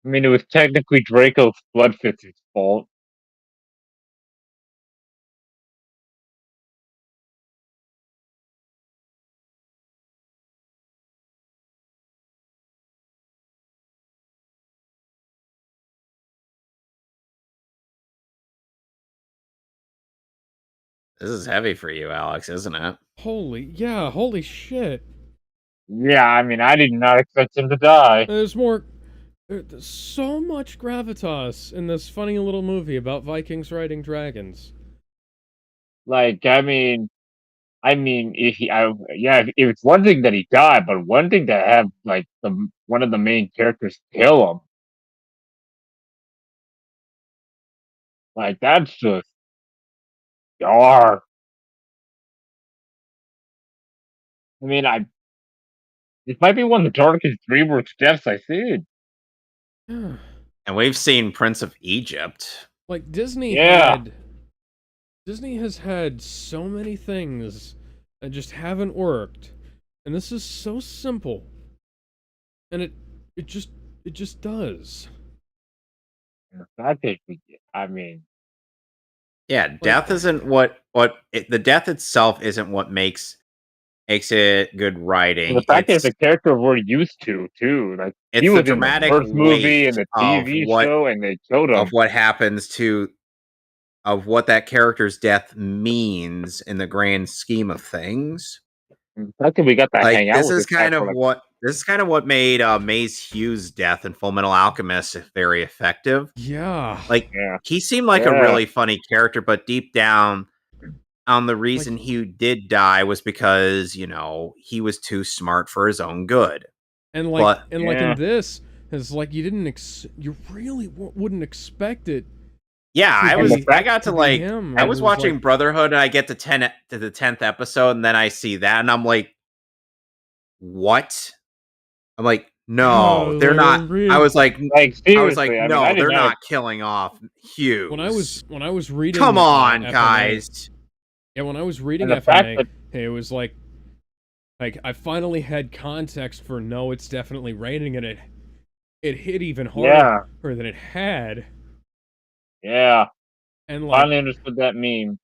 I mean, it was technically Draco's Bloodfist's fault. this is heavy for you, Alex, isn't it? Holy shit. Yeah, I mean, I did not expect him to die. There's so much gravitas in this funny little movie about Vikings riding dragons. Like, if yeah, it's one thing that he died, but one thing to have like one of the main characters kill him, like that's just dark. I mean, this might be one of the darkest DreamWorks deaths I've seen. And we've seen Prince of Egypt. Like Yeah, Disney has had so many things that just haven't worked. And this is so simple. And it just does. I think I mean, Yeah, death isn't the death itself isn't what makes it good the writing. fact that the character we're used to too, like he It's the was in the dramatic first movie weight and the TV show, and they killed of him. what happens to of what that character's death means in the grand scheme of things. And the fact that we got to Like hang out with this guy for like, this is kind of what made Maze Hughes' death in Full Metal Alchemist very effective. Yeah. Like yeah, he seemed like a yeah. really funny character, but deep down, the reason he did die was because he was too smart for his own good. And But like in this, it's like you really wouldn't expect it. yeah, I got to like him. I It was watching like, Brotherhood and I get to the 10th episode and then I see that and I'm like, what? I'm like, no, they're not. I was like, seriously, I mean, I no, did they're not. not killing off Hughes. when I was reading, come on, FMA, guys. Yeah, when I was reading And the fact FMA, it was like I finally had context for no, it's definitely raining, and it hit even harder than it had. Yeah, And like, finally understood that meme.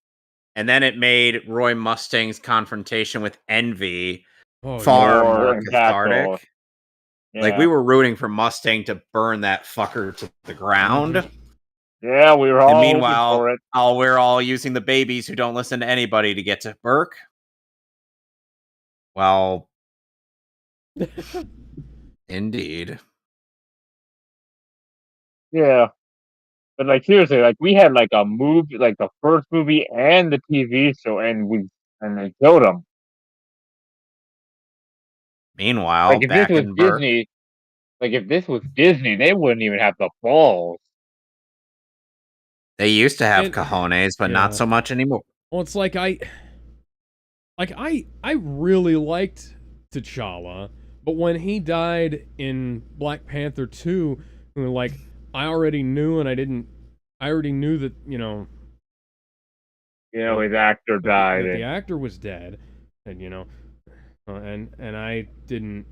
And then it made Roy Mustang's confrontation with Envy oh, far More more impactful. cathartic. Yeah. Like we were rooting for Mustang to burn that fucker to the ground. Yeah, we were all And hoping meanwhile, for it. we're all using the babies who don't listen to anybody to get to Burke. Well, indeed. Yeah. But like seriously, like we had like a movie, like the first movie and the TV show, and they killed him. Meanwhile, Like if this back was in Burke, Disney, they wouldn't even have the balls. they used to have And- cojones, but not yeah. so much anymore. well, it's like I really liked T'Challa, but when he died in Black Panther 2, like I already knew, and I already knew that His actor died. that the actor was dead, and and I didn't.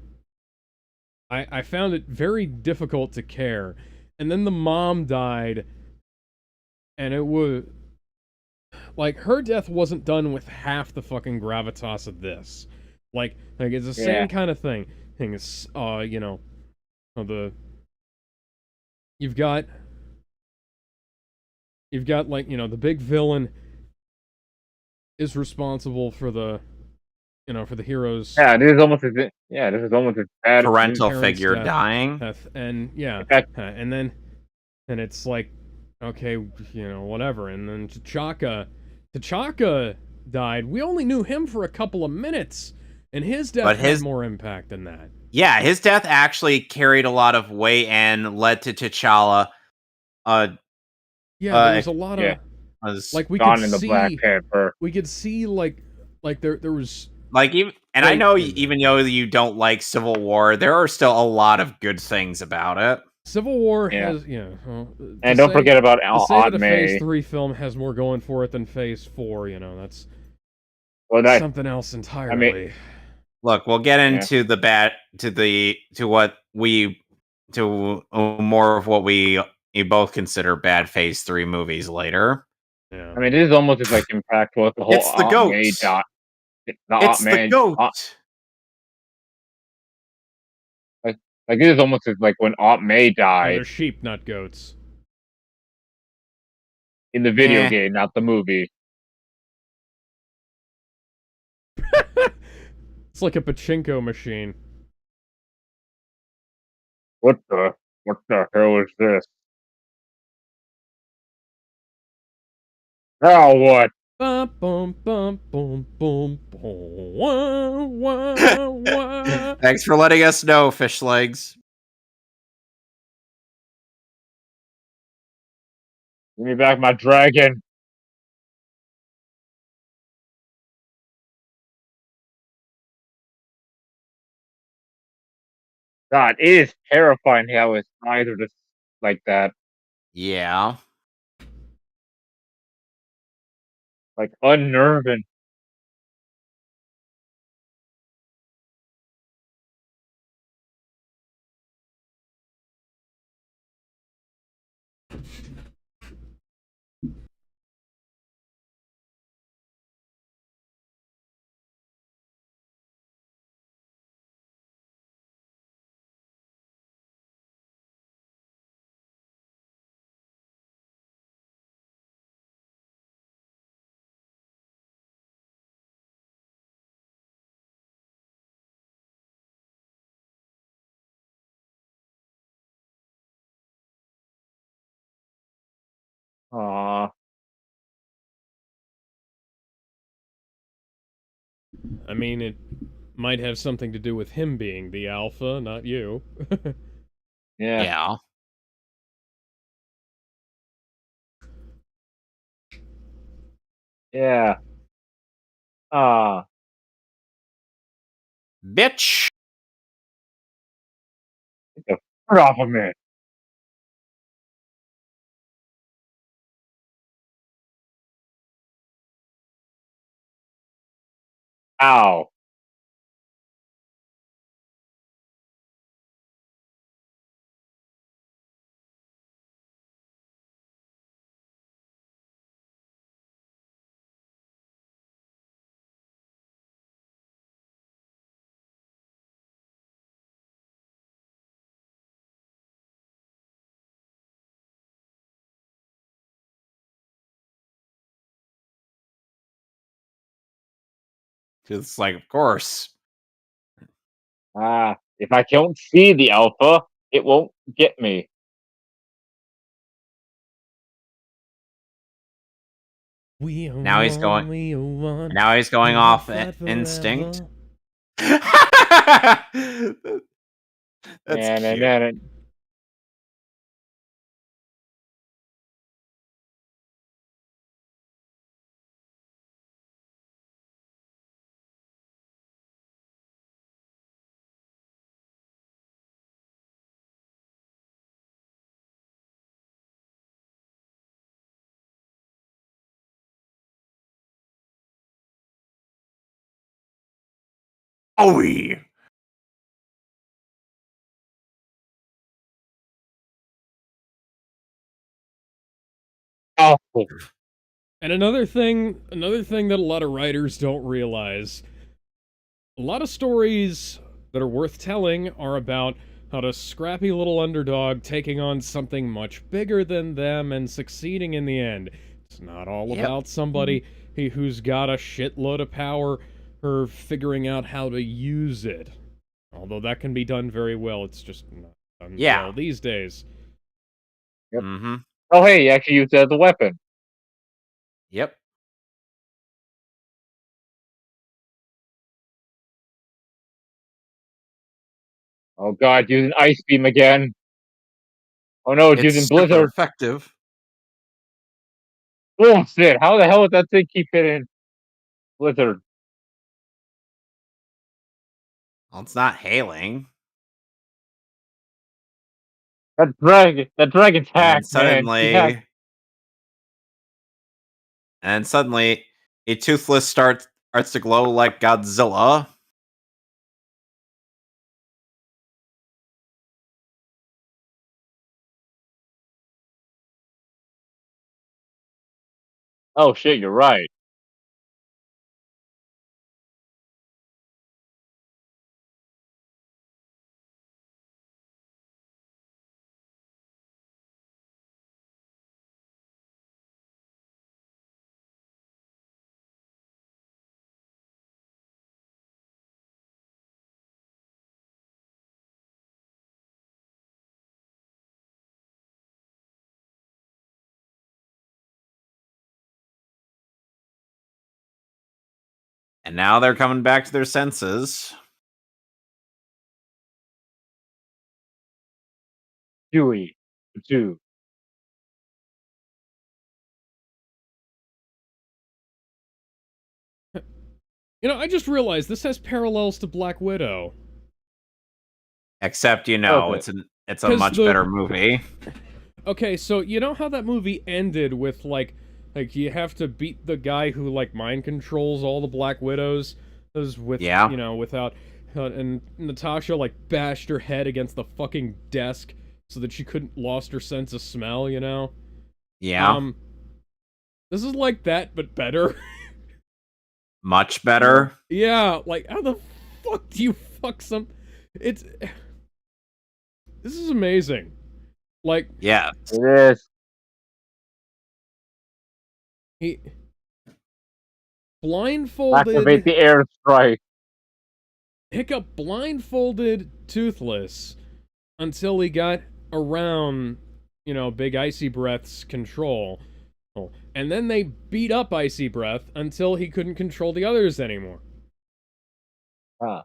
I found it very difficult to care, and then the mom died, and it was like her death wasn't done with half the fucking gravitas of this. Like it's the same kind of thing. It's the you've got like the big villain is responsible for the for the heroes. Yeah, this is almost as bad. Parental parents' figure death. dying. And In fact, and it's like okay, whatever. And then T'Chaka died. We only knew him for a couple of minutes, and his death had more impact than that. Yeah, his death actually carried a lot of weight and led to T'Challa. There was a lot of we could see the Black Panther. We could see there was even, and I know even though you don't like Civil War, there are still a lot of good things about it. Civil War has and don't forget about Aunt May. Phase 3 film has more going for it than Phase 4. That's something else entirely. I mean, look, we'll get into more of what we both consider bad Phase 3 movies later. Yeah. I mean, it is almost as impactful as the whole It's the goat. It's the goat. It is almost as when Aunt May died. They're sheep, not goats. In the video game, not the movie. It's like a pachinko machine. What the hell is this? Now what? Bum, bum, bum, bum, bum, bum, wah, wah, wah. Thanks for letting us know, Fish Legs. Give me back my dragon. God, it is terrifying how his eyes are just like that. Yeah. Unnerving. Aww. I mean, it might have something to do with him being the alpha, not you. Yeah. Yeah. Bitch. Get the foot off of me. Ow. It's of course. If I don't see the alpha, it won't get me. Now he's going off instinct. That's cute. Oh, yeah. Oh. And another thing that a lot of writers don't realize, a lot of stories that are worth telling are about how the scrappy little underdog taking on something much bigger than them and succeeding in the end. It's not all about somebody who's got a shitload of power or figuring out how to use it. Although that can be done very well, it's just not done well these days. Yep. Mm-hmm. Oh, hey, he actually used it as a weapon. Yep. Oh god, using Ice Beam again. Oh no, it's It's using super Blizzard. effective. Oh shit, how the hell did that thing keep hitting Blizzard? Well, it's not hailing. That dragon's And then hacked, man. He's hacked. suddenly, a Toothless starts to glow like Godzilla. Oh shit, you're right. And now they're coming back to their senses. Chewie. Two. You know, I just realized this has parallels to Black Widow. Except, Okay. it's a 'Cause much better movie. Okay, so you know how that movie ended with like you have to beat the guy who like mind controls all the Black Widows, with Yeah. you know without and Natasha like bashed her head against the fucking desk so that she couldn't lost her sense of smell. You know. Yeah. This is like that but better. Much better. Yeah, like how the fuck do you fuck some? It's this is amazing. Like Yeah. It is. he blindfolded Activate the airstrike. Hiccup blindfolded Toothless until he got around, Big Icy Breath's control. And then they beat up Icy Breath until he couldn't control the others anymore. Huh.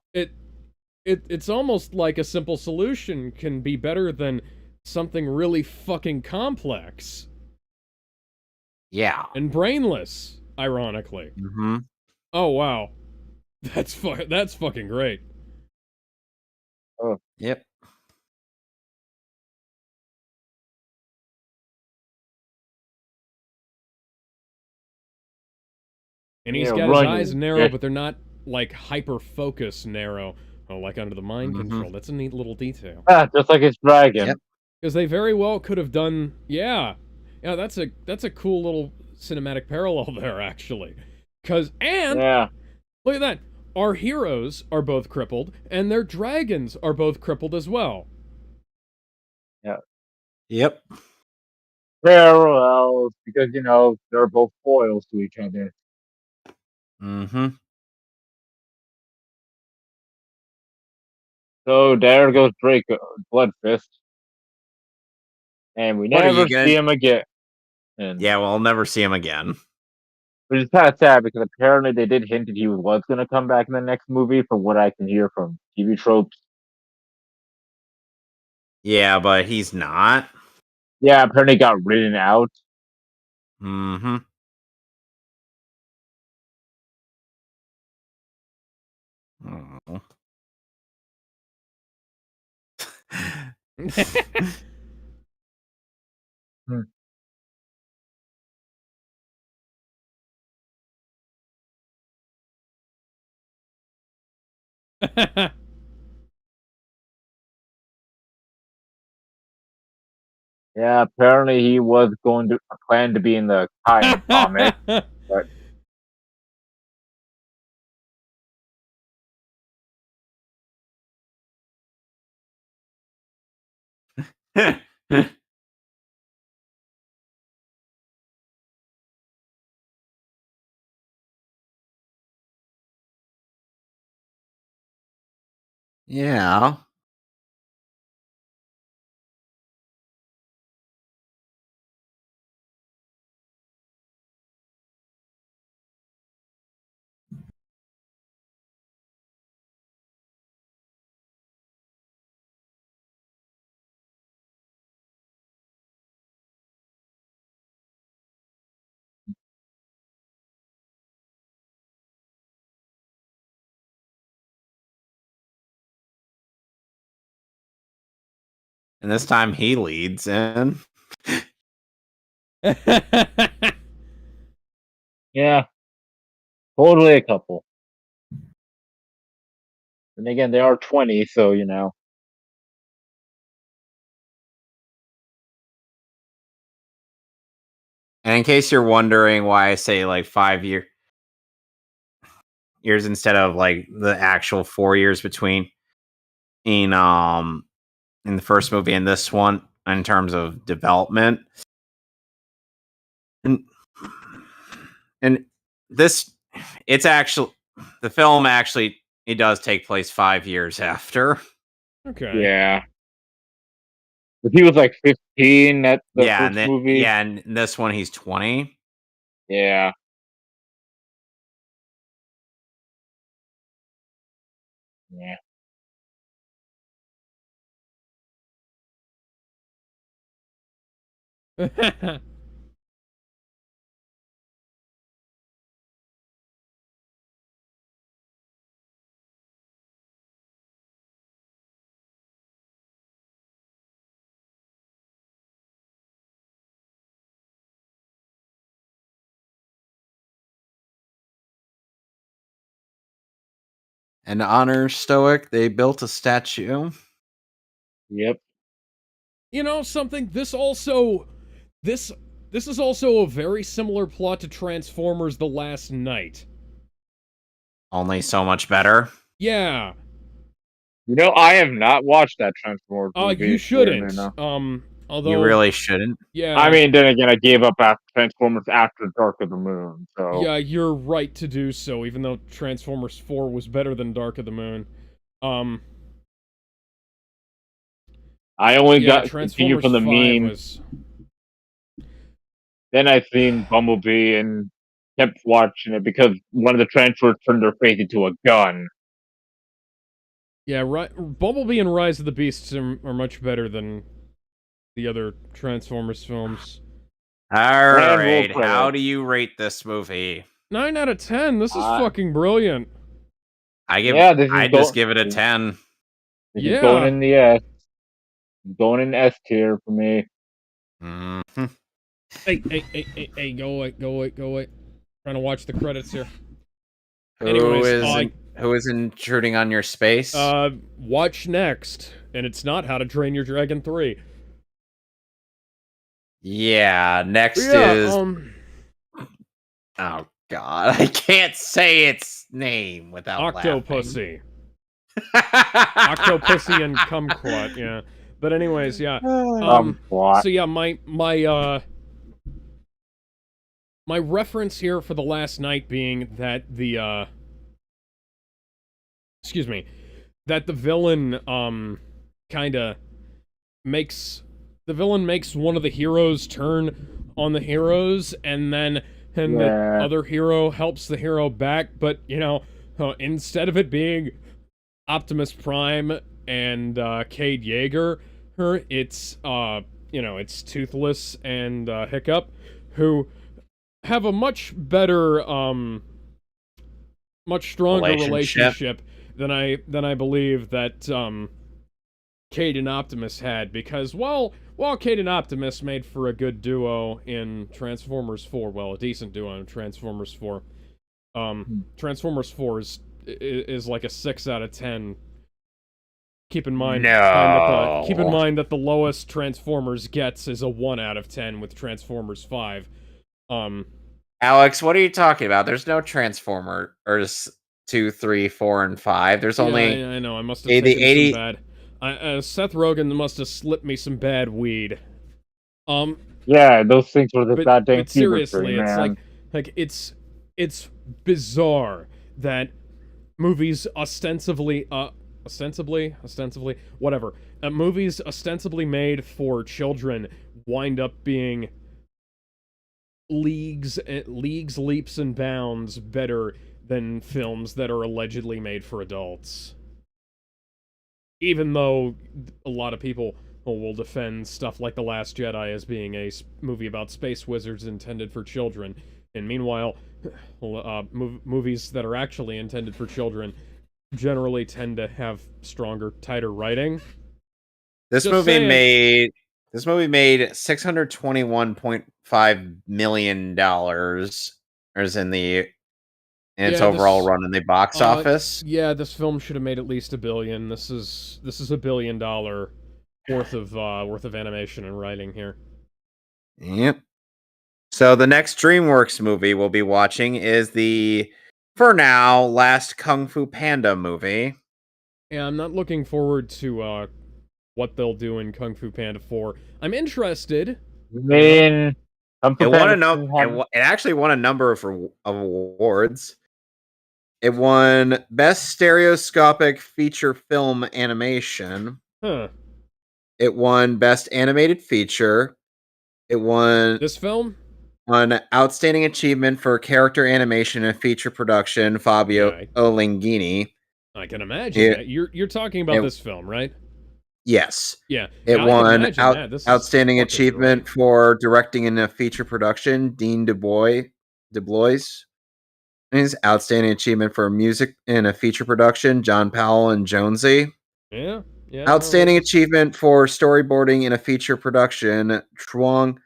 It's almost like a simple solution can be better than something really fucking complex. Yeah. And brainless, ironically. Mm-hmm. Oh wow. That's fucking great. Oh. Yep. And he's Yeah, got his run eyes you. narrow, Yeah. but they're not like hyper focus narrow, like under the mind Mhm. control. That's a neat little detail. Ah, just like his dragon. Yep. Because they very well could have done, yeah, that's a cool little cinematic parallel there actually. Yeah. Look at that, our heroes are both crippled, and their dragons are both crippled as well. Yeah. Yep. Parallels, because they're both foils to each other. Mm-hmm. So there goes Drake, Blood Fist, and we What are never you see gonna? him again. And Yeah, we'll never see him again. which is kind of sad because apparently they did hint that he was going to come back in the next movie, from what I can hear from TV tropes. Yeah, but he's not. Yeah, apparently he got written out. Mm-hmm. Oh. Hmm. Yeah, apparently he was going to plan to be in the Titan comic, but Yeah. And this time he leads in. Yeah, totally a couple. And again, they are 20, so you know. And in case you're wondering why I say like 5 years instead of like the actual 4 years between in the first movie and this one in terms of development. And this it's actually the film actually it does take place 5 years after. Okay. Yeah. But he was like 15 at the Yeah, first movie. yeah, and in this one he's 20. Yeah. Yeah. And to honor Stoic, they built a statue. Yep. You know something? This is also a very similar plot to Transformers: The Last Night. Only so much better. Yeah. You know, I have not watched that Transformers movie. You shouldn't. No. Although You really shouldn't. yeah. I mean, then again, I gave up after Transformers after Dark of the Moon. So yeah, you're right to do so, even though Transformers 4 was better than Dark of the Moon. I only Yeah, got continued from the 5 meme. was... Then I seen Bumblebee and kept watching it because one of the Transformers turned their face into a gun. Yeah, Bumblebee and Rise of the Beasts are much better than the other Transformers films. Alright, how do you rate this movie? 9 out of 10. This is fucking brilliant. I just give it a 10. This is going in the S. Going in S tier for me. Mm-hmm. Hey, go away. Trying to watch the credits here. Who is intruding on your space? Watch next. And it's not How to Train Your Dragon 3. Yeah, next is... Oh, God. I can't say its name without Octopussy. Octopussy and Kumquat, yeah. But anyways, yeah. So yeah, my reference here for The Last Night being that the that the villain kinda makes one of the heroes turn on the heroes, and then the other hero helps the hero back, but you know, instead of it being Optimus Prime and Cade Yeager, it's it's Toothless and Hiccup, who have a much better much stronger relationship than I believe that Cade and Optimus had, because while Cade and Optimus made for a good duo in Transformers 4, well, a decent duo in Transformers 4, Transformers 4 is like a 6 out of 10. Keep in mind that the lowest Transformers gets is a 1 out of 10 with Transformers 5. Alex, what are you talking about? There's no Transformers 2, 3, 4, and 5. There's only... I know, I must have taken some bad... Seth Rogen must have slipped me some bad weed. Yeah, those things were the goddamn... But seriously, it's it's bizarre that movies ostensibly, whatever, movies ostensibly made for children wind up being leagues, leaps and bounds better than films that are allegedly made for adults. Even though a lot of people will defend stuff like The Last Jedi as being a movie about space wizards intended for children, and meanwhile, movies that are actually intended for children generally tend to have stronger, tighter writing. This Just movie saying. made $621.5 million in its Yeah, overall this run in the box office. yeah, this film should have made at least $1 billion. This is $1 billion worth of animation and writing here. Yep. So the next DreamWorks movie we'll be watching is the, for now, last Kung Fu Panda movie. Yeah, I'm not looking forward to what they'll do in Kung Fu Panda 4. I'm interested. I mean, It actually won a number of awards. It won Best Stereoscopic Feature Film Animation. Huh. It won Best Animated Feature. It won This film? Outstanding Achievement for Character Animation and Feature Production, Fabio Olenghini. I can imagine that. You're talking about this film, right? Yes. Yeah. It won Outstanding fucking Achievement great. for Directing in a Feature Production, Dean DuBois. His Outstanding Achievement for Music in a Feature Production, John Powell and Jonesy. Yeah. Outstanding Achievement for Storyboarding in a Feature Production, Truong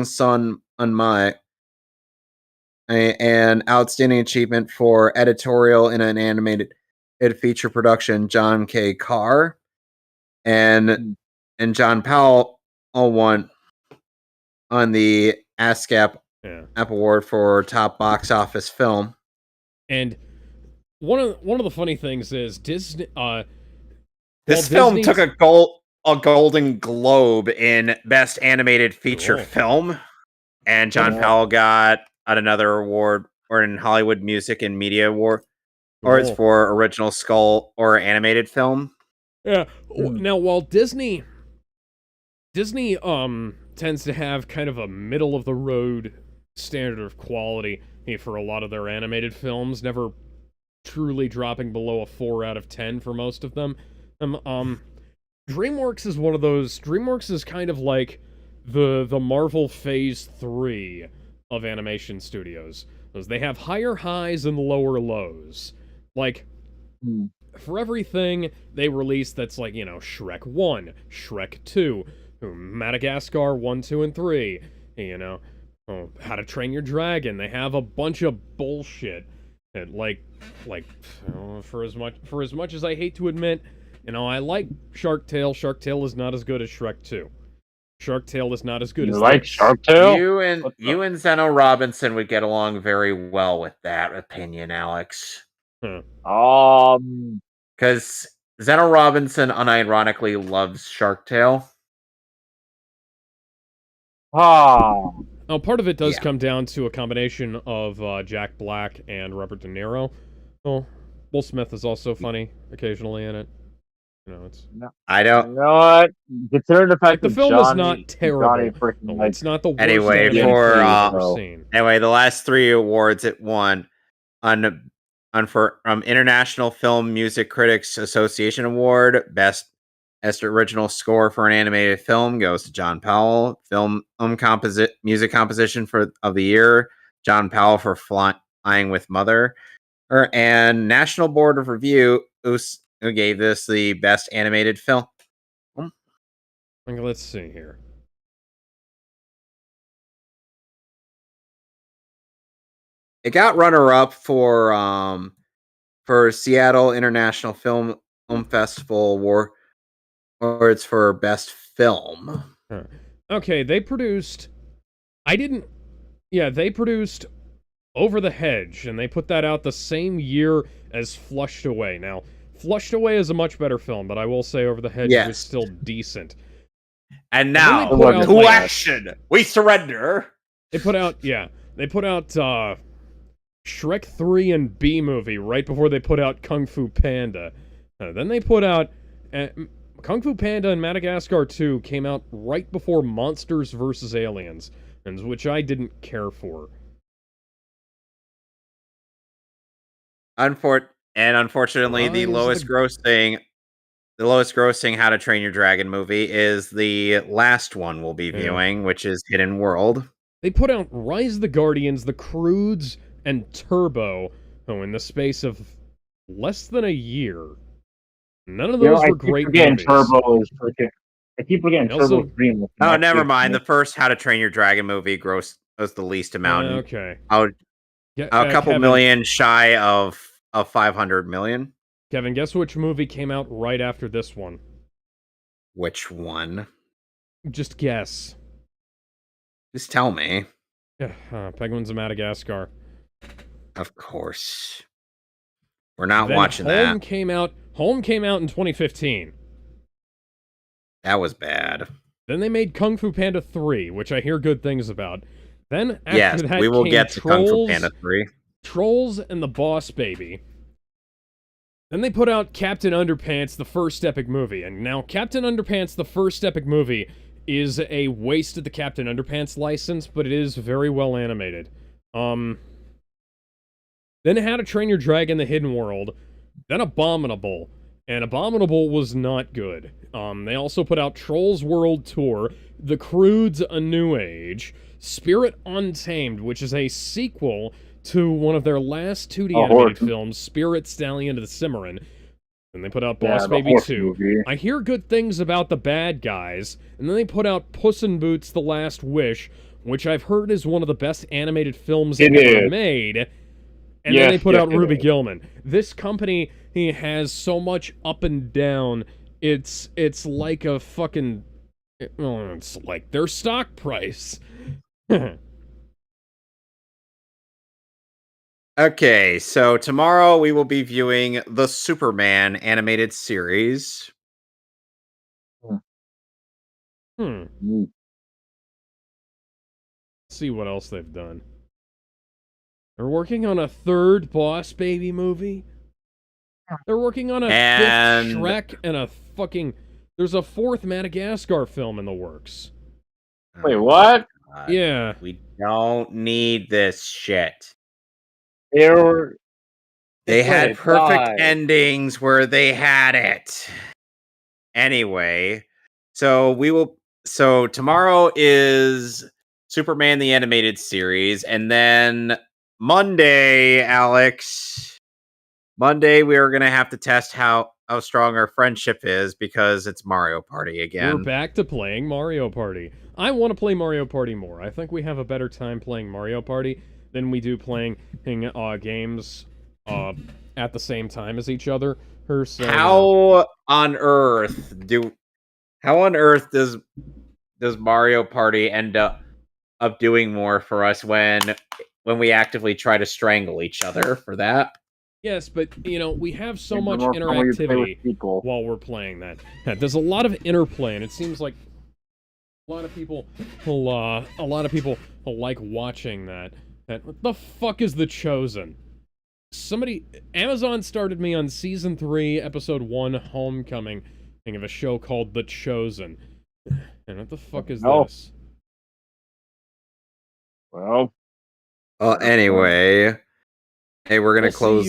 Sun Unmai. And Outstanding Achievement for Editorial in an Animated Feature Production, John K. Carr. And John Powell won on the ASCAP Award for Top Box Office Film. And one of the funny things is Disney. This film took a Golden Globe in Best Animated Feature Film, and John Powell got another award, or in Hollywood Music and Media Award, or it's for original score or animated film. Yeah. Now, while Disney tends to have kind of a middle of the road standard of quality for a lot of their animated films, never truly dropping below a 4 out of 10 for most of them. DreamWorks is one of those. DreamWorks is kind of like the Marvel Phase 3 of animation studios. They have higher highs and lower lows. Like, for everything they release that's like, Shrek 1, Shrek 2, Madagascar 1, 2, and 3, How to Train Your Dragon. They have a bunch of bullshit. And for as much as I hate to admit, I like Shark Tale. Shark Tale is not as good as Shrek 2. Shark Tale is not as good as like this. Shark Tale? You and Zeno Robinson would get along very well with that opinion, Alex. Because Zeno Robinson unironically loves Shark Tale. Now, part of it does come down to a combination of Jack Black and Robert De Niro. Well, Will Smith is also funny occasionally in it. I don't. You know what? Consider the fact the that film is not terrible. It's not the worst anyway, thing I've ever seen. Anyway, the last 3 awards it won for International Film Music Critics Association Award, Best Original Score for an Animated Film goes to John Powell. Music Composition of the Year, John Powell for Flying with Mother. And National Board of Review, who gave this the Best Animated Film. Let's see here. It got runner-up for Seattle International Film Festival Award, or it's for Best Film. Okay, they produced Over the Hedge, and they put that out the same year as Flushed Away. Now, Flushed Away is a much better film, but I will say Over the Hedge was still decent. And now, to action! We surrender! They put out Shrek 3 and B-Movie right before they put out Kung Fu Panda. Then they put out... Kung Fu Panda and Madagascar 2 came out right before Monsters vs. Aliens, which I didn't care for. Unfortunately, the lowest grossing How to Train Your Dragon movie is the last one we'll be viewing, which is Hidden World. They put out Rise of the Guardians, The Croods, and Turbo in the space of less than a year. None of those were great movies. Turbo is freaking. I keep forgetting Also- Turbo Dream. was Oh, next never year's mind. one. The first How to Train Your Dragon movie grossed was the least amount. Okay. A couple Kevin, million shy of 500 million. Kevin, guess which movie came out right after this one? Which one? Just guess. Just tell me. Penguins of Madagascar. Of course. We're not Then watching Home that. came out. Home came out in 2015. That was bad. Then they made Kung Fu Panda 3, which I hear good things about. Then after Yes, that we will came get to Kung Fu Panda 3. Trolls and the Boss Baby. Then they put out Captain Underpants, the first epic movie. And now Captain Underpants, the first epic movie, is a waste of the Captain Underpants license, but it is very well animated. Then How to Train Your Dragon, The Hidden World. Then Abominable. And Abominable was not good. They also put out Trolls World Tour, The Croods A New Age, Spirit Untamed, which is a sequel to one of their last 2D animated films, Spirit Stallion to the Cimarron. And they put out Boss the Baby horse 2. movie. I hear good things about the bad guys. And then they put out Puss in Boots: The Last Wish, which I've heard is one of the best animated films It ever is. made. And Yes, then they put yes, out it Ruby is. Gillman. This company has so much up and down. It's like a fucking... It's like their stock price. Okay, so tomorrow we will be viewing the Superman animated series. Let's Mm. see what else they've done. They're working on a third Boss Baby movie. They're working on a And- fifth Shrek and a fucking... There's a fourth Madagascar film in the works. Wait, what? God, Yeah. we don't need this shit. They were. They Just let had it perfect die. endings where they had it. Anyway, so tomorrow is Superman the animated series, and then Monday, Alex. Monday we are gonna have to test how strong our friendship is because it's Mario Party again. We're back to playing Mario Party. I want to play Mario Party more. I think we have a better time playing Mario Party than we do playing games at the same time as each other. So, How on earth does Mario Party end up doing more for us when we actively try to strangle each other for that? Yes, but, we have so It's much more fun when you play with interactivity people. while we're playing that. There's a lot of interplay, and it seems like a lot of people will like watching that. What the fuck is The Chosen? Amazon started me on Season 3, Episode 1, Homecoming, of a show called The Chosen. And what the fuck is this? Well, Well, anyway, hey, we're gonna We'll see close